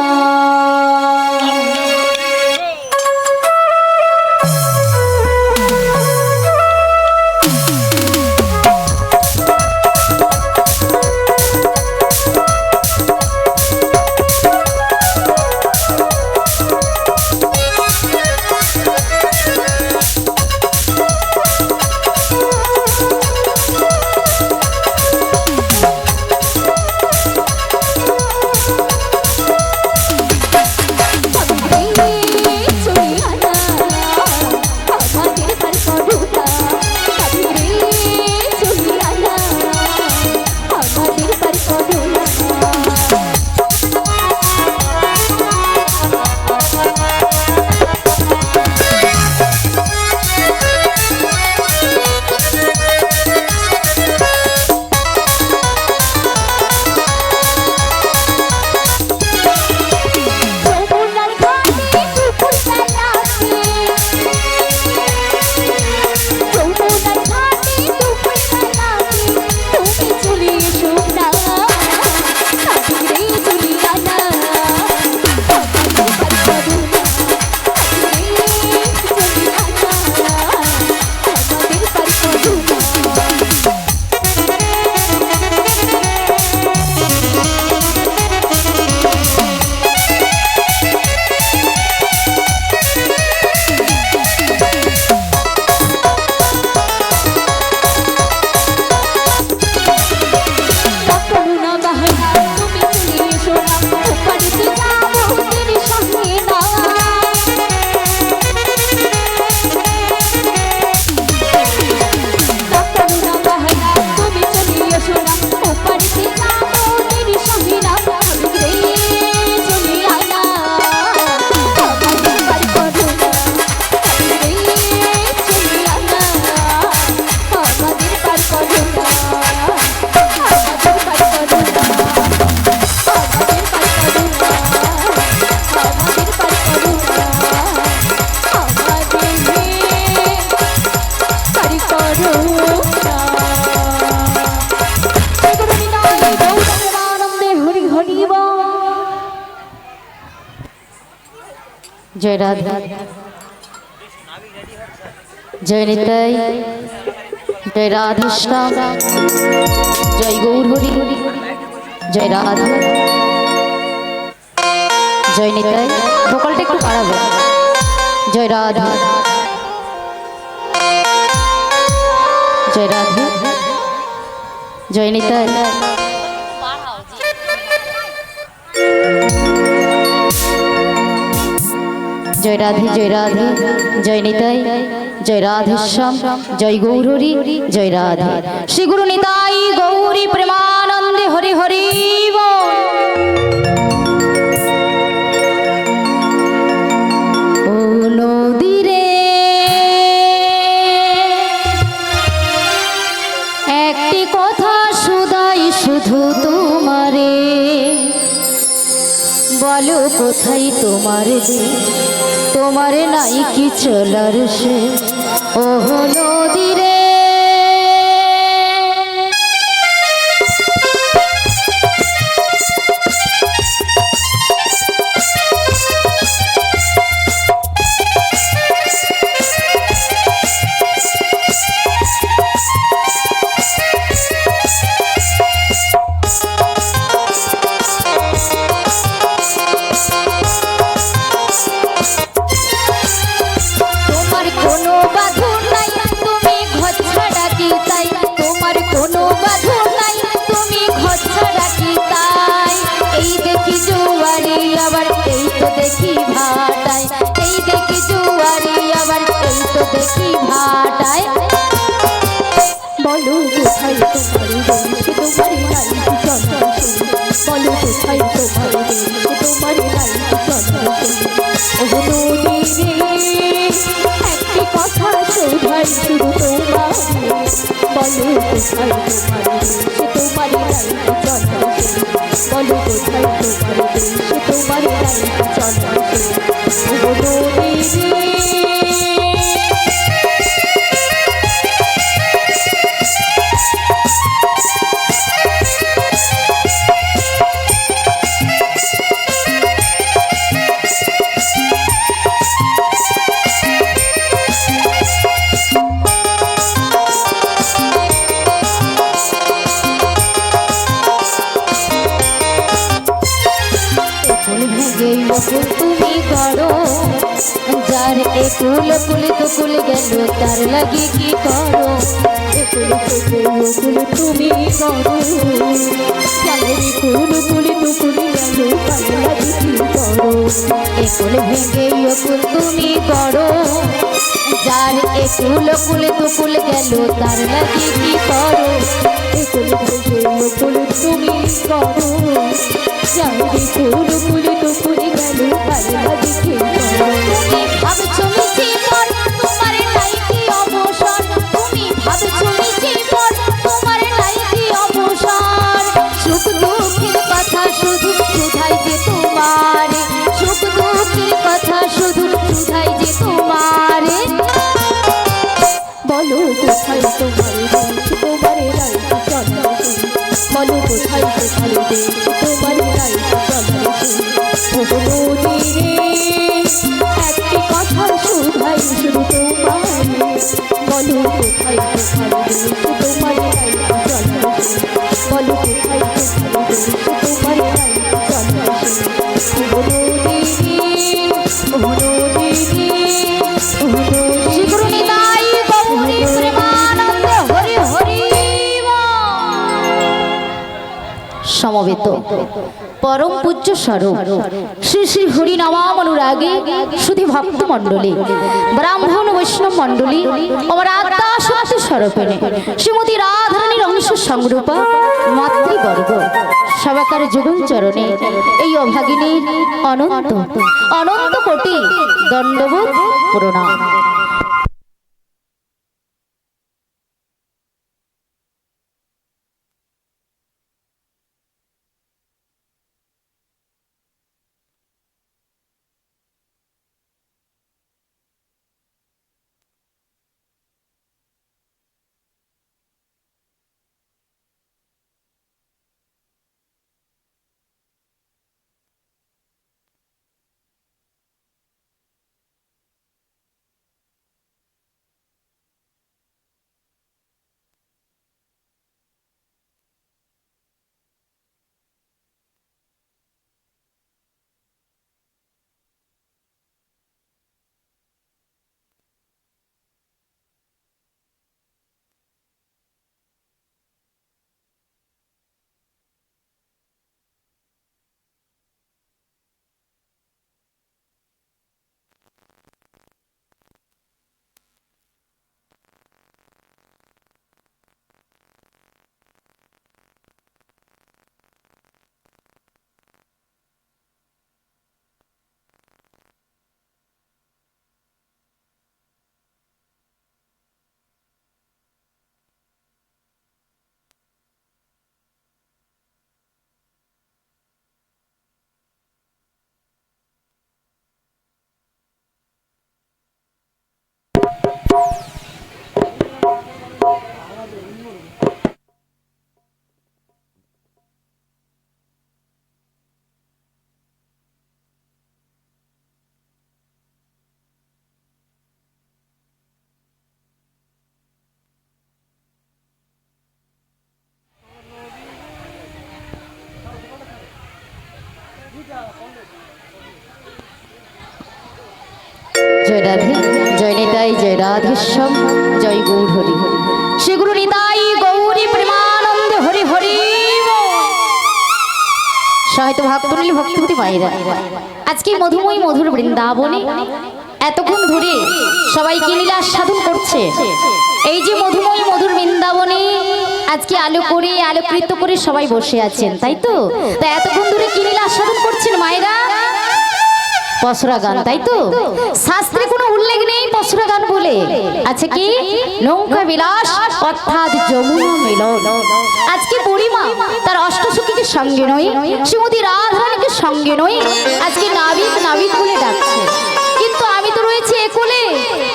জয় রাধা, জয় নিতাই, জয় রাধেশ্যাম, জয় গৌর হরি, জয় রাধা, জয় নিতাই। ভোকালটা একটু বাড়াবো। জয় রাধা, জয় রাধা, জয় নিতাই। জয় রাধে, জয় রাধে, জয় নিতাই, জয় রাধেশ্যাম, জয় গৌরী, জয় রাধে। শ্রী গুরু নিতাই গৌরী প্রেমানন্দে হরি হরি বল। ও নদীরে একটি কথা শুধাই শুধু তোমারে, বলো কোথায় তোমার দিন, তোমার নাই কি চলার সে। ও নদীরে ভাটায় এই দেখি জুয়ারি আবার এই তো দেখি ভাটায় বলো কোথায় তোমার দেশ তোমার নাই চন্দ্রসূরি বলো কোথায় তোমার দেশ তোমার নাই চন্দ্রসূরি ও নদী রে একটি কথা শোধাই শুধু তোমার বলো কোথায় তোমার দেশ তোমার নাই চন্দ্রসূরি বলো কোথায় তোমার দেশ তোমার নাই চন্দ্রসূরি ও নদী রে তুমি করো যার একুল কুল দুকুল গেল তার লাগে কি করো একুল থেকে ওকুল তুমি করো যার একুল কুল দুকুল গেল তার লাগে কি করো একুল ভেঙে ওকুল তুমি করো যার একুল কুল দুকুল গেল তার লাগে কি করো একুল ভেঙে ওকুল তুমি করো যার একুল কুল দুকুল গেল তার লাগে কি করো ভাবছো মিছি পর তোমার নাই কি অবসর তুমি ভাবছো মিছি পর তোমার নাই কি অবসর সুখ দুঃখের কথা শুধু শুধাই যে তোমার সুখ দুঃখের কথা শুধু শুধাই যে তোমার বলো কোথায় তোমার দেশ তোমার নাই চন্দ্রসূরি বলো কোথায় তোমার দেশ তোমার নাই চন্দ্রসূরি ও নদী রে একটি কথা শুধাই শুধু তোমার বলো কোথায় তোমার দেশ তোমার নাই চন্দ্রসূরি বলো কোথায় তোমার দেশ তোমার নাই চন্দ্রসূরি ও নদী রে শিখরুনিতাই গৌরী প্রেমানন্দ হরি হরি সমবেত পরম পূজ্য স্বরূপ শ্রী শ্রী হরিনামাম অনুরাগী সুধী ভক্ত মণ্ডলী ব্রাহ্মণ বৈষ্ণব মণ্ডলী আমার আত্মা শক্তি স্বরূপিণী শ্রীমতী রাধারানীর অংশ সংরূপা মাতৃবর্গ সবাকার যুগল চরণে এই অভাগিনীর অনন্ত অনন্ত কোটি দণ্ডবোধ প্রণাম। জয় রাধে, জয় নিতাই, জয় রাধেশ্যাম, জয় গৌর হরি। শ্রী গুরু নিতাই গৌরী প্রেমানন্দ হরি হরি। সহায়তা ভক্তমূল্য ভক্তিপতি মায়েরা, আজকে মধুময় মধুর বৃন্দাবনে এতক্ষণ ধরে সবাই কি লীলা সাধন করছে। এই যে মধুময় মধুর বৃন্দাবনে আজকে আলো করে আলোকৃত করে সবাই বসে আছেন, তাই তো? তাই এতক্ষণ ধরে কি লীলা সাধন করছেন মায়েরা? পসরা গান, তাই তো? শাস্ত্রে কোনো উল্লেখ নেই পসরা গান বলে। আছে কি? নৌকা বিলাস অর্থাৎ যমুনা মিলন। আজকে বুড়িমা তার অষ্টসখীকে সঙ্গে নয়, শ্রীমতী রাধারানীকে সঙ্গে নয়, আজকে নাবিক নাবিক বলে ডাকছে। কিন্তু আমি তো রয়েছে একলে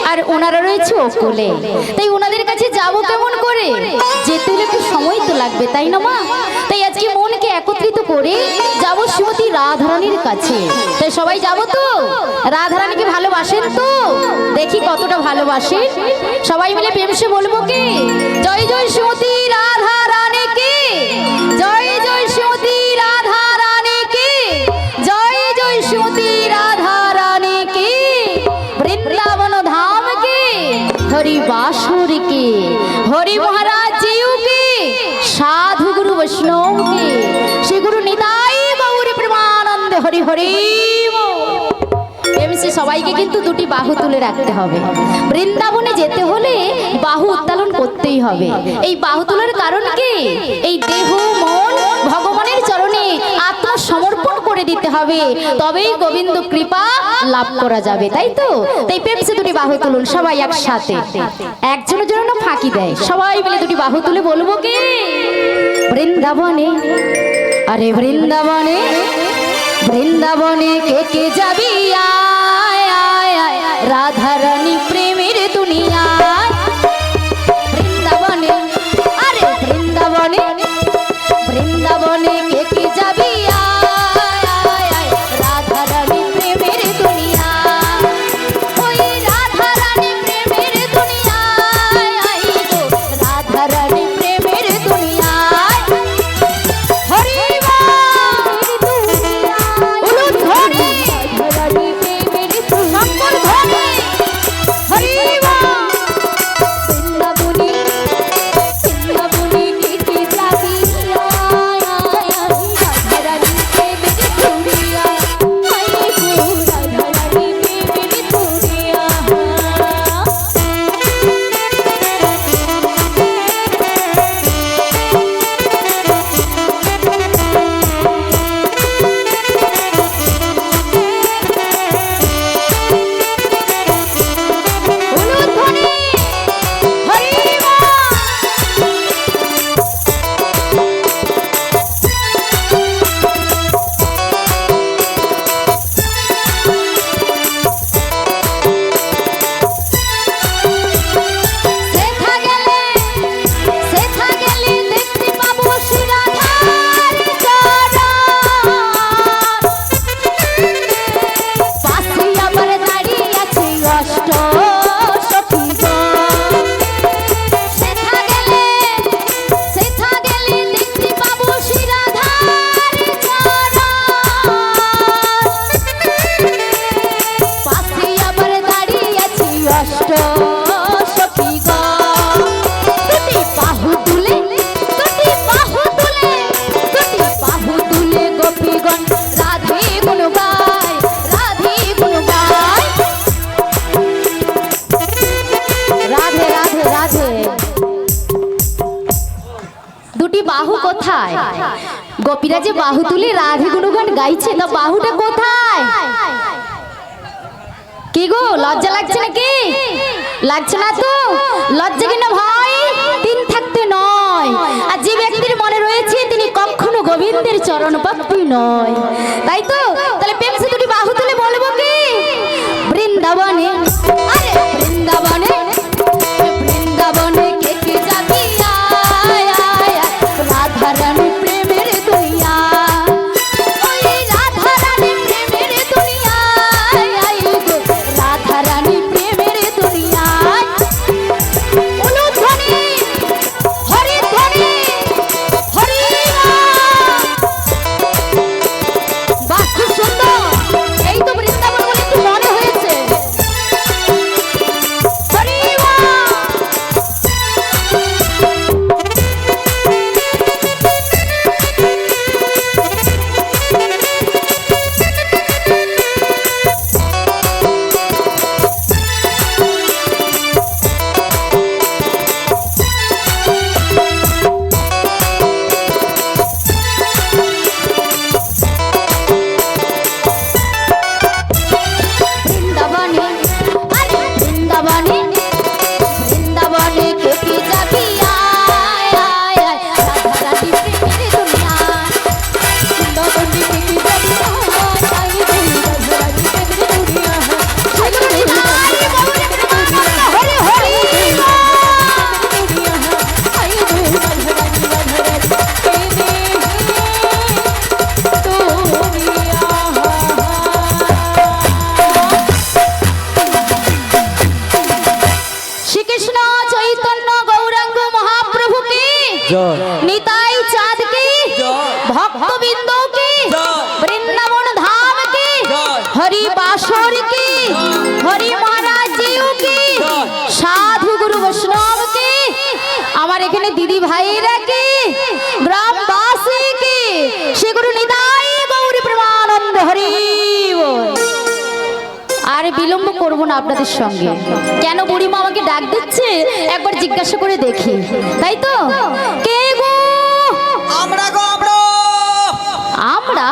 আর ওনারা রয়েছে ওকলে, তাই ওনাদের কাছে যাব কেমন করে? যেতে হলে একটু সময় তো লাগবে, তাই না মা? তাই আজকে মনকে একত্রিত করে যাব শ্রীমতী রাধারানীর কাছে। তাই সবাই যাব তো? রাধারানীকে ভালোবাসেন তো? দেখি কতটা ভালোবাসেন। সবাই মিলে প্রেমসে বলবো কি? জয় জয় শ্রীমতী রাধারানীকে, জয় জয় শ্রীমতী রাধারানীকে, জয় জয় শ্রীমতী রাধারানীকে, বৃন্দাবন ধাম কে, হরি বাসুর কে, হরি মহারাজ জিউ কে, সাধু গুরু বৈষ্ণব কে, শ্রী গুরু নিতাই গৌর প্রেমানন্দে হরি হরি বল। এমসি সবাইকে কিন্তু দুটি বাহু তুলে রাখতে হবে। বৃন্দাবনে যেতে হলে বাহু উত্তোলন করতেই হবে। এই বাহু তোলার কারণ কি? এই দেহ মন ভগবানের চরণে আত্মসমর্পণ করে দিতে হবে, তবেই গোবিন্দ কৃপা লাভ করা যাবে, তাই তো? তাই পেপসে দুটি বাহু তুলুন সবাই একসাথে, একজনের জন্য না ফাঁকি দেয়। সবাই মিলে দুটি বাহু তুলে বলবো কি? বৃন্দাবনে, আরে বৃন্দাবনে, বৃন্দাবনে কে কে যাবি আয় আয় আয়, রাধারানী প্রেমের দুনিয়ায়। বৃন্দাবনে, আরে বৃন্দাবনে, বৃন্দাবনে কে কে যাবি আয় আয় আয়, রাধারানী প্রেমের দুনিয়ায়। ওই রাধারানী প্রেমের দুনিয়ায়, আই গো রাধারানী প্রেমের দুনিয়ায়। হরি বাহু কোথায়? গোপীরা যে বাহু তুলে রাধে গুণগান গাইছে, তা বাহুটা কোথায়? কি গো, লজ্জা লাগছে নাকি? লাগছে না তো? লজ্জা কিনা ভাই দিন থাকতে নয়। আর যে ব্যক্তির মনে রয়েছে তিনি কখনো গোবিন্দের চরণ ভক্তি নয়, তাই তো? তাহলে প্রেমসে দুটি বাহু তুলে বলবো কি? বৃন্দাবনে, আরে বৃন্দাবনে, বৃন্দাবনে কে কে যাবি আয় আয় আয়, রাধারানী প্রেমের দুনিয়া। ওই রাধারানী প্রেমের দুনিয়ায়, আই গো রাধারানী প্রেমের দুনিয়ায়। অনুধ্বনি, হরিধ্বনি, হরি বাহ, খুব সুন্দর। এই তো হরি মহারাজ জিউ কি, সাধু গুরু বৈষ্ণব কি, আমার এখানে দিদি ভাইরা কি, গ্রামবাসী কি, শ্রী গুরু নিতাই গৌরী প্রেমানন্দ হরি বল। আর বিলম্ব করব না আপনাদের সঙ্গে। কেন বুড়িমা আমাকে ডাক দিচ্ছে একবার জিজ্ঞাসা করে দেখি, তাই তো? কে গো? আমরা গো আমরা। আমরা?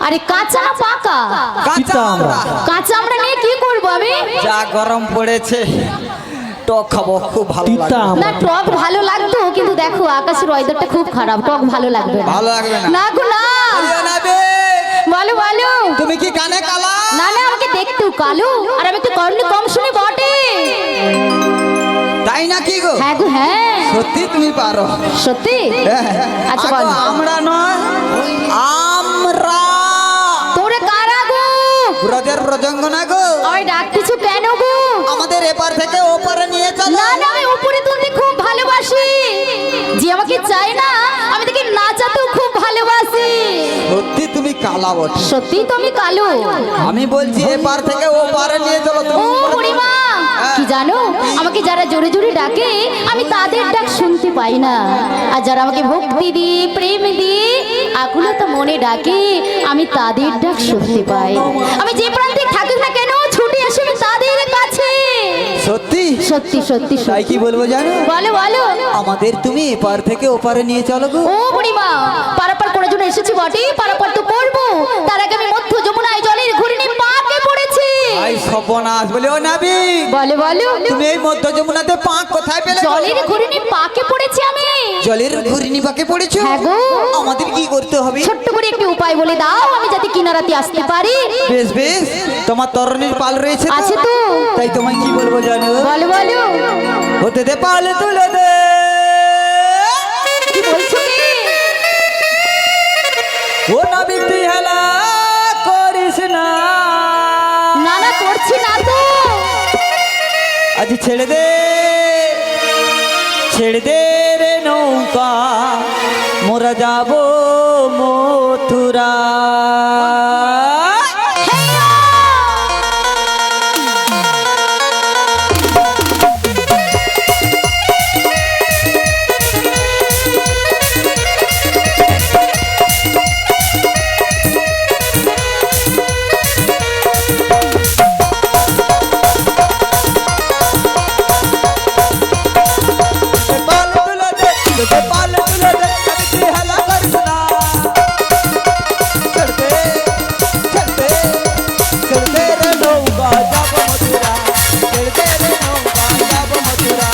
আরে কাঁচা না পাকা? কাঁচা আমরা। কাঁচা আমরা নিয়ে কি করব আমি? যা গরম পড়েছে, টক খাবো, খুব ভালো তিতা লাগে। আম। না টক ভালো লাগতো, কিন্তু দেখো আকাশের ওয়েদারটা খুব খারাপ, টক ভালো লাগবে না। ভালো লাগবে না। না গো না। বলিও না বে। বলো বলো। তুমি কি কানে কালা? না না, আমাকে দেখতেও কালো, আর আমি একটু কর্ণে কম শুনি বটে। তাই নাকি গো? হ্যাঁ গো হ্যাঁ। সত্যি তুমি পারো? সত্যি? আচ্ছা আগো বলো। আমরা নয়, আমরা। তোরে কারা গো? ব্রজের ব্রজঙ্গনা গো। আমায় ডাকতেছো কেন গো? আমাদের এপার থেকে ওপারে নিয়ে চলো। না না, আমি উপরে তুলতে খুব ভালোবাসি। যে আমাকে চায় না, আমি তাকে নাচাতেও খুব ভালোবাসি। সত্যি তুমি কালা বটে। সত্যি তো আমি কালো। আমি বলছি এপার থেকে ওপারে নিয়ে চলো। ও তুমি উপরে বুড়িমা, কি জানো, আমাকে যারা জোরে জোরে ডাকে আমি তাদের ডাক শুনতে পাই না, আর যারা আমাকে ভক্তি দিয়ে প্রেম দিয়ে আকুলতা মনে ডাকে আমি তাদের ডাক শুনতে পাই। আমি যে প্রান্তে থাকুক না কেন ছুটে আসি আমি তাদের কাছে। সত্যি? সত্যি সত্যি তাই সত্যি। কি বলবো জানো? বলো বলো। আমাদের তুমি এপার থেকে ওপারে নিয়ে চলো গো। ও বুড়িমা, পারাপার করার জন্য এসেছি বটে, পারাপার তো করবো, তার আগে আমি মধ্য যমুনায় জলের ঘূর্ণি পাকে পড়েছি। আই সর্বনাশ বলে ও নাবিক, বলে বলো। তুমি এই মধ্য যমুনাতে পাক কোথায় পেলে? জলের ঘূর্ণি পাকে পড়েছি আমি। জলের ঘূর্ণি পাকে পড়েছো? হ্যাঁ গো। আমাদের কি করতে হবে? ছোট্ট করে একটি উপায় বলে দাও, আমি যাতে কিনারাতে আসতে পারি। বেশ বেশ, তোমার তরণীর পাল রয়েছে আছে তো। তাই তোমায় কি বলবো জানো? বলো বলো। হতে দে পাল তুলে দে। কি বলছো কি? ও নাবিক তুই হেলা করিস না। না না, করছি না তো। আজ ছেড়ে দে, ছেড়ে দে রে নৌকা, মোরা যাব মথুরা। পাল তুলে দে, পাল তুলে দে, নাবিক তুই হেলা করিস না। ছেড়ে দে, ছেড়ে দে, ছেড়ে দে রে নৌকা, যাব মথুরা। ছেড়ে দে রে নৌকা, যাব মথুরা।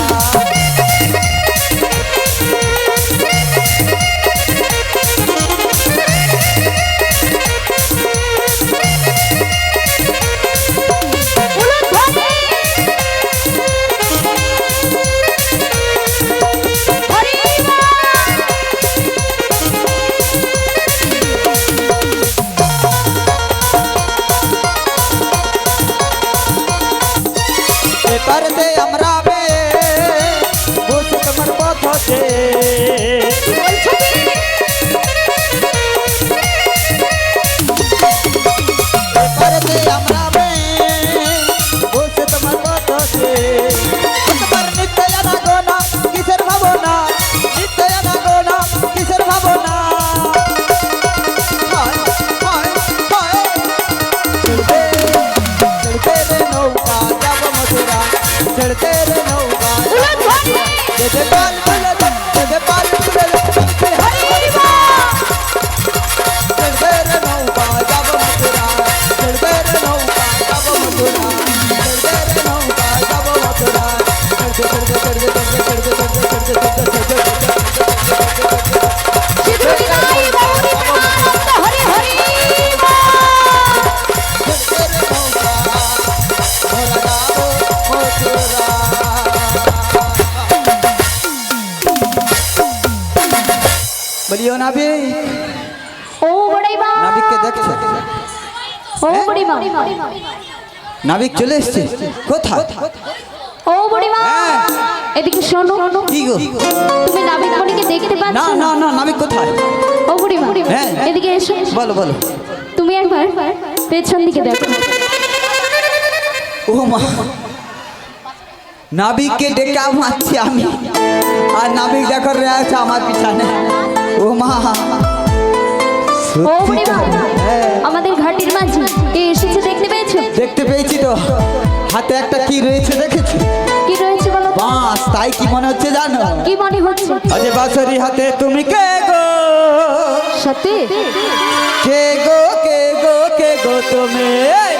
এপারেতে আমরা বে বসে তোমার পথে। এপারেতে আমরা বে বসে তোমার পথে। তোমার নিত্য জানা গোনা কিসের ভাবনা, নিত্য জানা গোনা কিসের ভাবনা। হায় হায় হায়, ছেড়ে রে নৌকা, যাব মথুরা। ছেড়ে রে নৌকা, যেতে পাল তুলে দে, যেতে পাল তুলে দে, ছেড়ে রে নৌকা, যাব মথুরা। ছেড়ে রে নৌকা, যাব মথুরা। ছেড়ে রে নৌকা, যাব মথুরা। বলিও নাবিক, ও বুড়িমা, নাবিককে দেখছো? ও বুড়িমা, নাবিক চলে এসছে। কোথায়? ও বুড়িমা, হ্যাঁ। এদিকে শোনো। কি গো? তুমি নাবিক মণিকে দেখতে পাচ্ছ? না না না, নাবিক কোথায়? ও বুড়িমা, হ্যাঁ। এদিকে এসো। বলো বলো। তুমি একবার পেছন দিকে দেখো। ও মা, নাবিককে ডেকে মারছি আমি, আর নাবিক দেখো রে আছে আমার পিছনে। ও মা, ও সত্যি বুড়ি তো, মা, হ্যাঁ, আমাদের ঘাটের মাঝি কে এসেছে দেখতে পেয়েছো? দেখতে পেয়েছি তো। হাতে একটা কি রয়েছে দেখেছি? কি রয়েছে বলো তো? বাঁশ। তাই কি মনে হচ্ছে জানো? কি মনে হচ্ছে? আজে বাঁশরি হাতে তুমি কে গো, সত্যি? কে গো, কে গো, কে গো তুমি,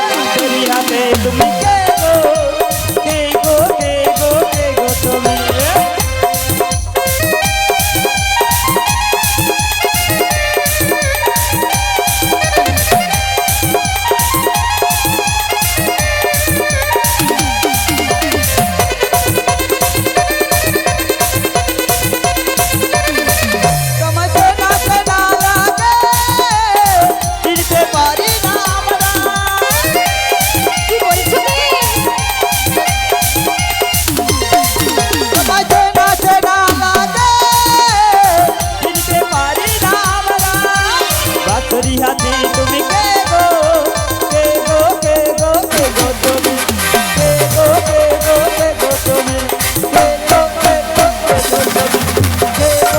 বাঁশরি হাতে তুমি কে গো, কে গো, কে গো, কে গো তুমি। কি বলছো হাতে তুমি কে গো, কে গো, কে গো, কে গো তুমি, কে গো, কে গো, কে গো তুমি, কে গো, কে গো, কে গো তুমি, কে গো,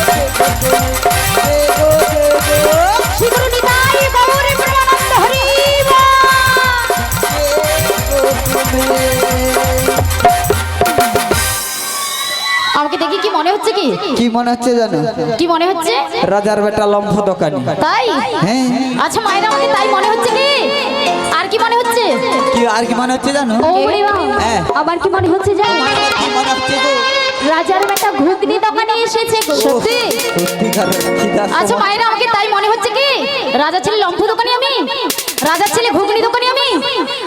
কে গো, কে গো, কে গো, শিখরু নিতাই গৌর প্রেমানন্দ হরি আমাকে দেখে কি মনে হচ্ছে? কি কি মনে হচ্ছে জানো? কি মনে হচ্ছে? রাজার বেটা লম্ফ দোকানি। তাই? হ্যাঁ, আচ্ছা মায়েরা, আমাকে তাই মনে হচ্ছে কি? আর কি মনে হচ্ছে? কি আর কি মনে হচ্ছে জানো? ও বুড়ি মা, হ্যাঁ। আবার কি মনে হচ্ছে জানো? কি মনে হচ্ছে গো? রাজার বেটা ঘুগনি দোকানে এসেছে গো। সত্যি? সত্যিকার খিদা আচ্ছা মায়েরা, আমাকে তাই মনে হচ্ছে কি? রাজা ছেলে লম্ফ দোকানি আমি, রাজার ছেলে ঘুগনি দোকানি আমি।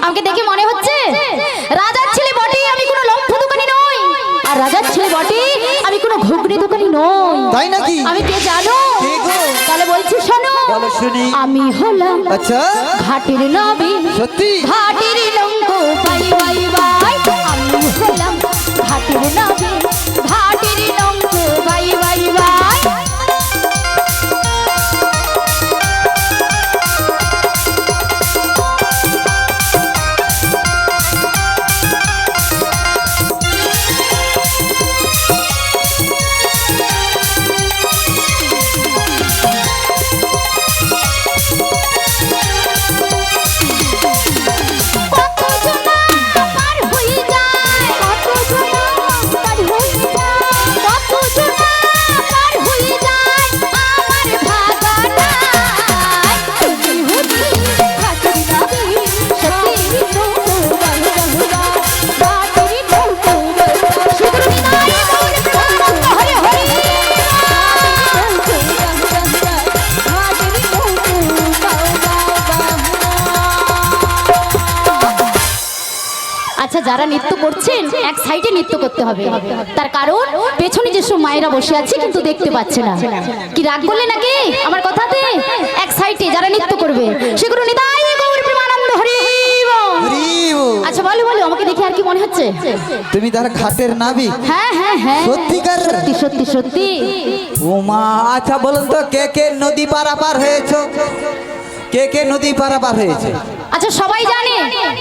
আমাকে দেখে মনে হচ্ছে রাজার ছেলে বটে, আমি কোনো লম্ফ দোকানি নই, আর রাজার ছেলে বটে, আমি কোনো ঘুগনি দোকানি নই। তাই নাকি? আমি কে জানো? কে গো? তাহলে বলছি শোনো, বলো শুনি। আমি হলাম আচ্ছা, ঘাটের নবী, সত্যি? ঘাটের লঙ্ক বাই বাই বাই। আমি হলাম ঘাটের নবী, ঘাটের লঙ্ক বাই বাই বাই। আচ্ছা, যারা নৃত্য করছেন এক সাইডে নৃত্য করতে হবে, তার কারণ পেছনে যেসব মায়েরা বসে আছে কিন্তু দেখতে পাচ্ছে না। কি রাগ করলে নাকি আমার কথাতে? এক সাইডে যারা নৃত্য করবে সেগুলো নিতাই গৌর প্রেমানন্দ হরি বল। হরি বল। আচ্ছা বলো বলো, আমাকে দেখে আর কি মনে হচ্ছে? তুমি তার ঘাটের নাবিক? হ্যাঁ হ্যাঁ হ্যাঁ, সত্যিকার? সত্যি সত্যি সত্যি। ও মা, আচ্ছা বলুন তো, কে কে নদী পারাপার হয়েছে? কে কে নদী পারাপার হয়েছে? আচ্ছা সবাই জানে,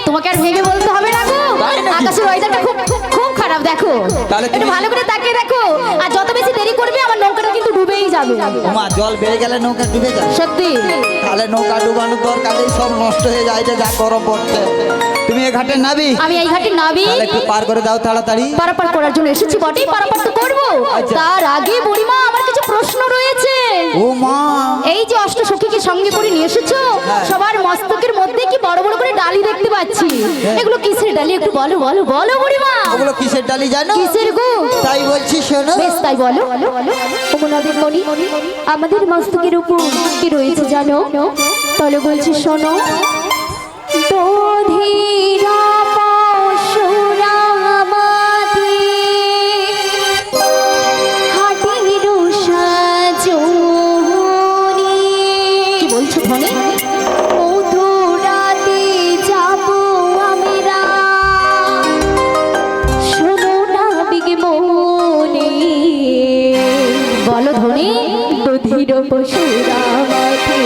তোমাকে আর ভেবে বলতে হবে না গো। তাই নাকি? আকাশের ওয়েদারটা খুব খুব খুব খারাপ, দেখো তাহলে একটু তুমি- ভালো করে তাকিয়ে দেখো। আর যত বেশি দেরি করবে আমার নৌকাটা কিন্তু ডুবেই যাবে। ও মা, জল বেড়ে গেলে নৌকা ডুবে যায়? সত্যি? তাহলে নৌকা ডুবানোর দরকার নেই, সব নষ্ট হয়ে যায়, যে যা গরম পড়ছে। তুমি এই ঘাটের নাবি? আমি এই ঘাটে নাবি, তাহলে একটু পার করে দাও তাড়াতাড়ি। পারাপার করার জন্য এসেছি বটেই, পারাপার তো করবো। আচ্ছা। তার আগে বুড়িমা, আমার কিছু প্রশ্ন রয়েছে। ও মা, এই যে অষ্ট সখীকে সঙ্গে করে নিয়ে এসেছো, সবার মস্তকের মধ্যে কি বড় বড় করে ডালি দেখতে পাচ্ছি, এগুলো কিসের ডালি? একটু বলো বলো বলো বুড়িমা। ওগুলো কিসের ডালি জানো? কিসের গো? তাই বলছি শোনো। বেশ তাই বলো। ওমনাদের মণি আমাদের মস্তকের উপর কি রয়েছে জানো? তাহলে বলছি শোনো। দধিরা পশুরা মাঝে হাটির সাজনি। কি বলছো ধনী? মধুরাতে যাবো আমরা, শোনো না বিগে মনে। বলো ধনী। দধির পশুরা মাঝে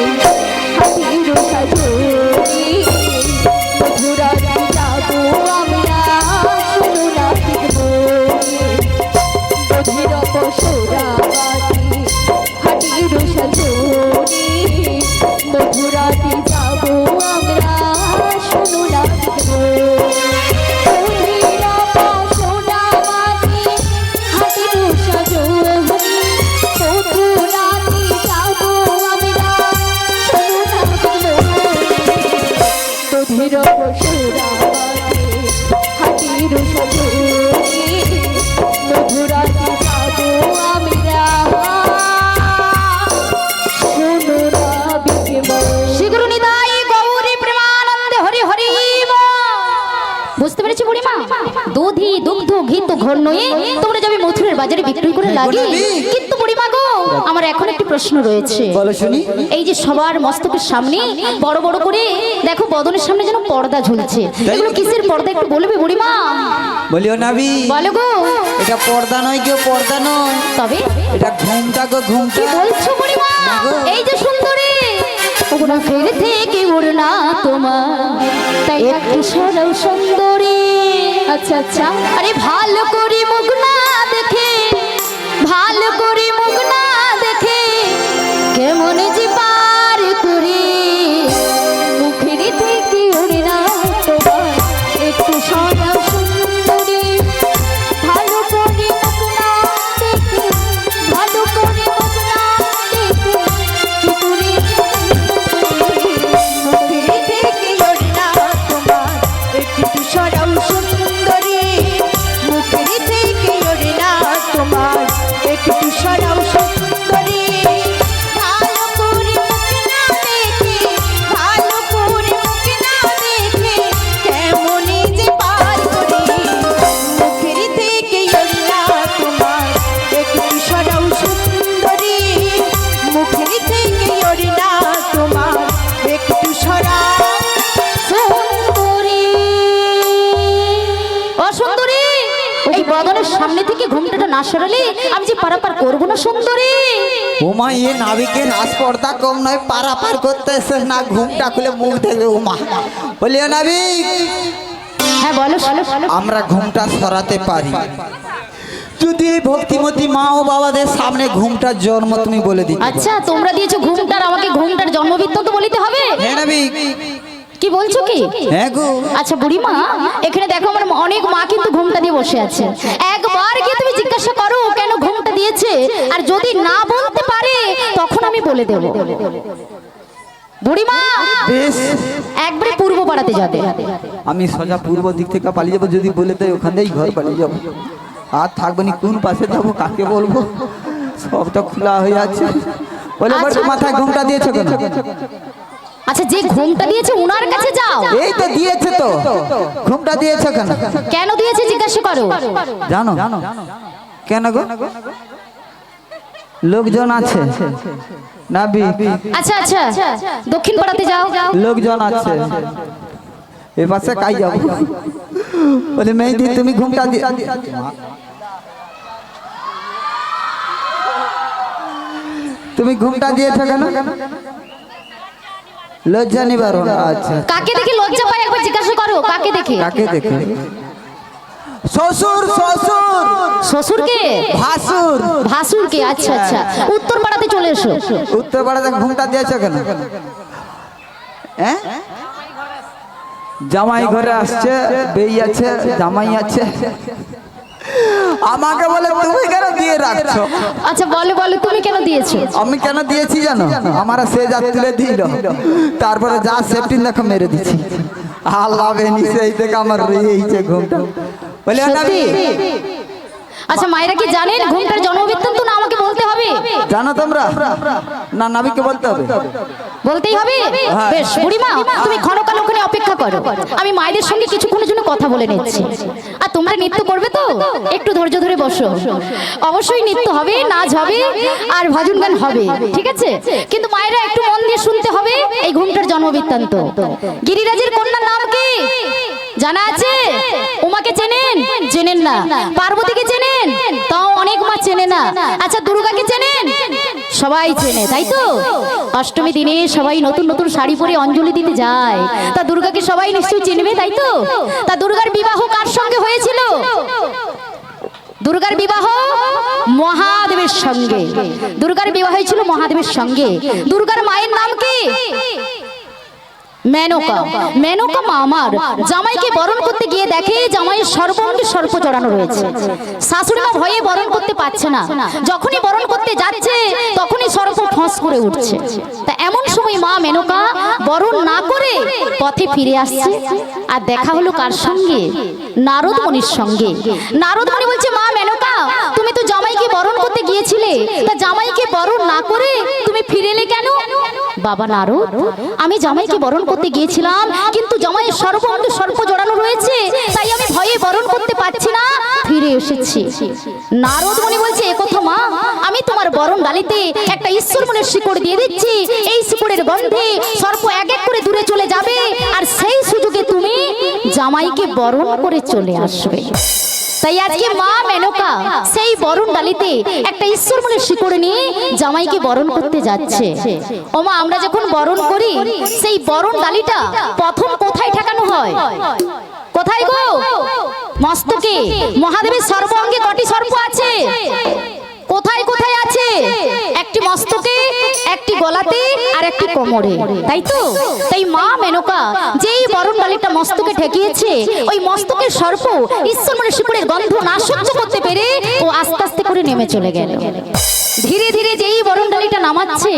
হাটির সাজনি, মধুরাতে বুঝতে পেরেছি বুড়িমা, দধি দুগ্ধ ঘি তো ঘর নয়ে তোমরা যাবে মথুরের বাজারে বিক্রি করে লাগে। কিন্তু বুড়িমা গো, আমার এখন একটি প্রশ্ন রয়েছে। বলো শুনি। এই যে সবার মস্তকের সামনে বড় বড় করে দেখো বদনের সামনে যেন পর্দা ঝুলছে, এগুলো কিসের পর্দা একটু বলবে বুড়িমা? বলিও নাবি, বলো গো। এটা পর্দা নয়, কেউ পর্দা নয়, তবে এটা ঘুমটা গো, কি ঘুমটা। বলছো বুড়িমা? এই যে সুন্দরী ওগুলো ফেলে থেকে ওড় না তোমার, তাই একটু সরাও সুন্দরী। আচ্ছা আচ্ছা, আরে ভালো করে মুখ না দেখে, ভালো করে মুখ না দেখে কেমন যে পার করে মুখের থেকে ওড়ে না তোমার, একটু সরাও সুন্দরী। ভালো করে মুখ না দেখে, ভালো করে মুখ না দেখে কি করে মুখের থেকে ওড়ে না তোমার, একটু সরাও সুন্দরী। মুখের থেকে ওড়ে না তোমার, একটু সরাও সুন্দরী। ভালো করে মুখ না দেখে, ভালো করে মুখ না দেখে কেমনই যে পার করি। মুখের থেকে ওড়ে না তোমার, একটু সরাও সুন্দরী। মুখের থেকে ওড়ে না তোমার, একটু সরাও। সুন্দরী। ও সুন্দরী, এই বদনের সামনে থেকে ঘুমটাটা না সরালে আমি যে পারাপার করবো না সুন্দরী। উমা, এ নাবিকে নাচ পর্দা কম নয়, পারাপার করতে এসে না ঘুমটা খুলে মুখ দেখবে। উমা বলিও নাবিক, হ্যাঁ বলো বলো বলো। আমরা ঘুমটা সরাতে পারি যদি এই ভক্তিমতী মা ও বাবাদের সামনে ঘুমটার জন্ম তুমি বলে দিতে। আচ্ছা, তোমরা দিয়েছো ঘুমটার, আমাকে ঘুমটার জন্মবৃত্তান্ত বলিতে হবে? হ্যাঁ নাবিক। কি বলছো কি? হ্যাঁ গো। আচ্ছা বুড়িমা, এখানে দেখো আমার অনেক মা কিন্তু ঘুমটা দিয়ে বসে আছে। একবার গিয়ে তুমি জিজ্ঞাসা করো কেন ঘুমটা দিয়েছে, আর যদি না বলতে পারে তখন আমি বলে দেব। বুড়িমা বেশ, একবারে পূর্ব পাড়াতে যাবে। আমি সোজা পূর্ব দিক থেকে পালিয়ে যাবো, যদি বলে দেয় ওখান থেকেই ঘর পালিয়ে যাবো। আর থাকবো নি, কোন পাশে যাবো, কাকে বলবো, সব তো খোলা হয়ে আছে। বলে আচ্ছা, মাথায় ঘুমটা দিয়েছো কেন? আচ্ছা, যে ঘুমটা দিয়েছে উনার কাছে যাও। এই তো দিয়েছে, তো ঘুমটা দিয়েছো কেন? কেন দিয়েছে জিজ্ঞাসা করো। জানো কেন গো? লোকজন আছে নাবি, আচ্ছা আচ্ছা, দক্ষিণ পাড়াতে যাও। লোকজন আছে, এ পাশে কাই যাবো। বলে মেহেদি, তুমি ঘুমটা দিয়ে, তুমি ঘুমটা দিয়েছো কেন? লজ্জা নিবার না। আচ্ছা, কাকে দেখে লজ্জা পায় একবার জিজ্ঞাসা করো, কাকে দেখে? কাকে দেখে? শ্বশুর, শ্বশুর, শ্বশুরকে? ভাসুর, ভাসুরকে? আচ্ছা আচ্ছা, উত্তর পাড়াতে চলে এসো। উত্তর পাড়াতে ঘুমটা দিয়েছো কেন? হ্যাঁ, জামাই ঘরে আসছে, বেই আছে, জামাই আছে, আমাকে বলে তুমি কেন দিয়ে রাখছো? আচ্ছা বলো বলো, তুমি কেন দিয়েছো? আমি কেন দিয়েছি জানো? আমার সে যা তুলে দিল, তারপরে যা সেফটি দেখো মেরে দিচ্ছি। আল্লাহ বেনি, সেই থেকে আমার রয়েছে ঘুমটা। বলে সত্যি? আচ্ছা, মায়েরা কি জানেন ঘুমটার জন্মবৃত্তান্ত, না আমাকে বলতে হবে? জানো তোমরা? না, নাবিকে বলতে হবে। বলতেই হবে? বেশ বুড়িমা, তুমি ক্ষণকাল ওখানে অপেক্ষা করো, আমি মায়েদের সঙ্গে কিছুক্ষণের জন্য কথা বলে নিচ্ছি। আর তোমরা নৃত্য করবে তো? একটু ধৈর্য ধরে বসো। অবশ্যই নৃত্য হবে, নাচ হবে, আর ভজন গান হবে, ঠিক আছে? কিন্তু মায়েরা একটু মন দিয়ে শুনতে হবে এই ঘুমটার জন্মবৃত্তান্ত। গিরিরাজের কন্যার নাম কি জানা আছে? উমাকে চেনেন? চেনেন না। পার্বতীকে চেনেন? তাও অনেক মা চেনে না। আচ্ছা, দুর্গাকে চেনেন? সবাই চেনে, তাই তো? অষ্টমী দিনে সবাই নতুন নতুন শাড়ি পরে অঞ্জলি দিতে যায়, তা দুর্গাকে সবাই নিশ্চয়ই চিনবে, তাই তো? তা দুর্গার বিবাহ কার সঙ্গে হয়েছিল? দুর্গার বিবাহ মহাদেবের সঙ্গে। দুর্গার বিবাহ হয়েছিল মহাদেবের সঙ্গে। দুর্গার মায়ের নাম কি? মেনকা। মেনকা মা আমার জামাইকে বরণ করতে গিয়ে দেখে জামাইয়ের সর্বাঙ্গে সর্প জড়ানো রয়েছে। শাশুড়ি মা ভয়ে বরণ করতে পারছে না, যখনই বরণ করতে যাচ্ছে তখনই সর্প ফস করে উঠছে। তা এমন সময় মা মেনকা বরণ না করে পথে ফিরে আসছে, আর দেখা হলো কার সঙ্গে? নারদ মুনির সঙ্গে। নারদ মুনি বলছে, মা মেনকা, তুমি তো জামাইকে বরণ করতে গিয়েছিলে, তা জামাইকে বরণ না করে তুমি ফিরে এলে কেন? বাবা নারদ, আমি জামাইকে বরণ করতে গিয়েছিলাম, কিন্তু জামাইয়ের সর্বাঙ্গে সর্প জড়ানো রয়েছে, পারছি না ফিরে এসেছি। নারদ মুনি বলছে, এ কথা মা, আমি তোমার বরণ ডালিতে একটা ঈশ্বর মনের শিকড় দিয়ে দিচ্ছি। এই শিকড়ের গন্ধে সর্প এক এক করে দূরে চলে যাবে, আর সেই সুযোগে তুমি জামাইকে বরণ করে চলে আসবে। তাই আজকে মা মেনকা সেই বরণ ডালিতে একটা ঈশ্বর মনের শিকড় নিয়ে জামাইকে বরণ করতে যাচ্ছে। ও মা, আমরা যখন বরণ করি সেই বরণ ডালিটা প্রথম কোথায় ঠেকানো হয়? কোথায় গো? মস্তকে। মহাদেবের সর্বাঙ্গে কটি সর্প আছে? কোথায় কোথায় আছে? একটি মস্তকে, একটি গলাতে, আর একটি কোমরে, তাই তো? তাই মা মেনকা যেই বরণ ডালিটা মস্তকে ঠেকিয়েছে, ওই মস্তকের সর্প ঈশ্বর মনের শিকড়ের গন্ধ না সহ্য করতে পেরে ও আস্তে আস্তে করে নেমে চলে গেল। ধীরে ধীরে যেই বরণ ডালিটা নামাচ্ছে,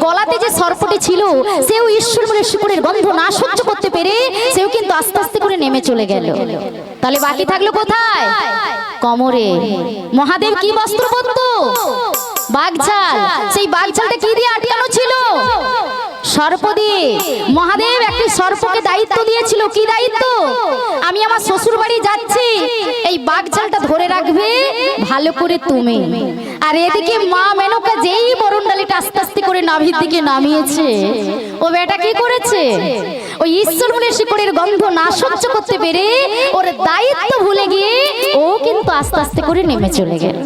গলাতে যে সর্পটি ছিল সেও ঈশ্বর মনের শিকড়ের গন্ধ না সহ্য করতে পেরে সেও কিন্তু আস্তে আস্তে করে নেমে চলে গেল। তাহলে বাকি থাকলো কোথায়? কোমরে। মহাদেব কি বস্ত্র পরতো? বাগঝাল। সেই বাগঝালটা কি দিয়ে আটকানো ছিল? সর্প দিয়ে। মহাদেব একটি সর্পকে দায়িত্ব দিয়েছিল। কি দায়িত্ব? আমি আমার শ্বশুর বাড়ি যাচ্ছি, এই বাগঝালটা ধরে রাখবে ভালো করে তুমি। আর এদিকে মা মেনকা যেই বরণ ডালিটা আস্তে আস্তে করে নাভির দিকে নামিয়েছে, ও বেটা কি করেছে? ওই ঈশ্বর মনের শিকড়ের গন্ধ না সহ্য করতে পেরে ওর দায়িত্ব ভুলে গিয়ে ও কিন্তু আস্তে আস্তে করে নেমে চলে গেল।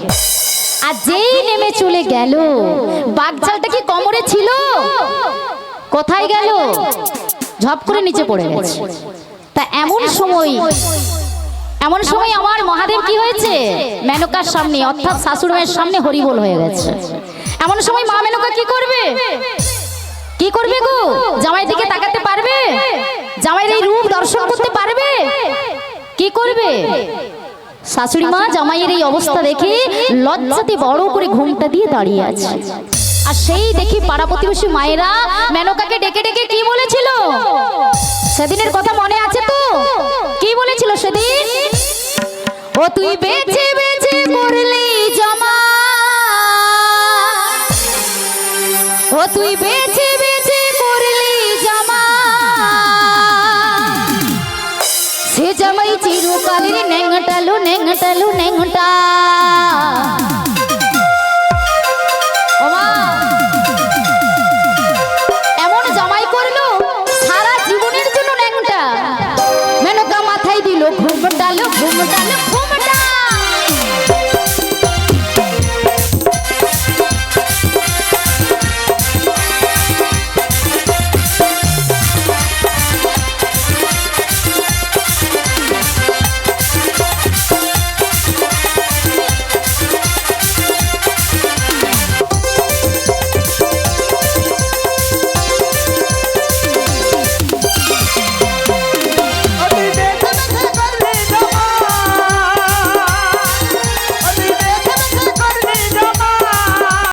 আর যেই নেমে চলে গেল, বাগঝালটা কি কোমরে ছিল? কোথায় গেল? ঝপ করে নিচে পড়ে গেছে। তা এমন সময় আমার মহাদেব কি হয়েছে? মেনকার সামনে, অর্থাৎ শাশুড়ির সামনে হরিবোল হয়ে গেছে। এমন সময় মা মেনকা কি করবে? কি করবে গো? জামাই দিকে তাকাতে পারবে? জামাইয়ের এই রূপ দর্শন করতে পারবে? কি করবে? শাশুড়ি মা জামাইয়ের এই অবস্থা দেখে লজ্জাতে বড় করে ঘুমটা দিয়ে দাঁড়িয়ে আছে। আর সেই দেখি পাড়া প্রতিবেশী মায়েরা মেনকাকে ডেকে ডেকে কি বলেছিল? সেদিনের কথা মনে আছে তো? কি বলেছিল সেদিন? ও তুই বেঁচে বেঁচে মরলি জামা, ও তুই বেঁচে বেঁচে মরলি জামা, সে জামাই চিরকালের নেংটালো নেংটালো নেংটা।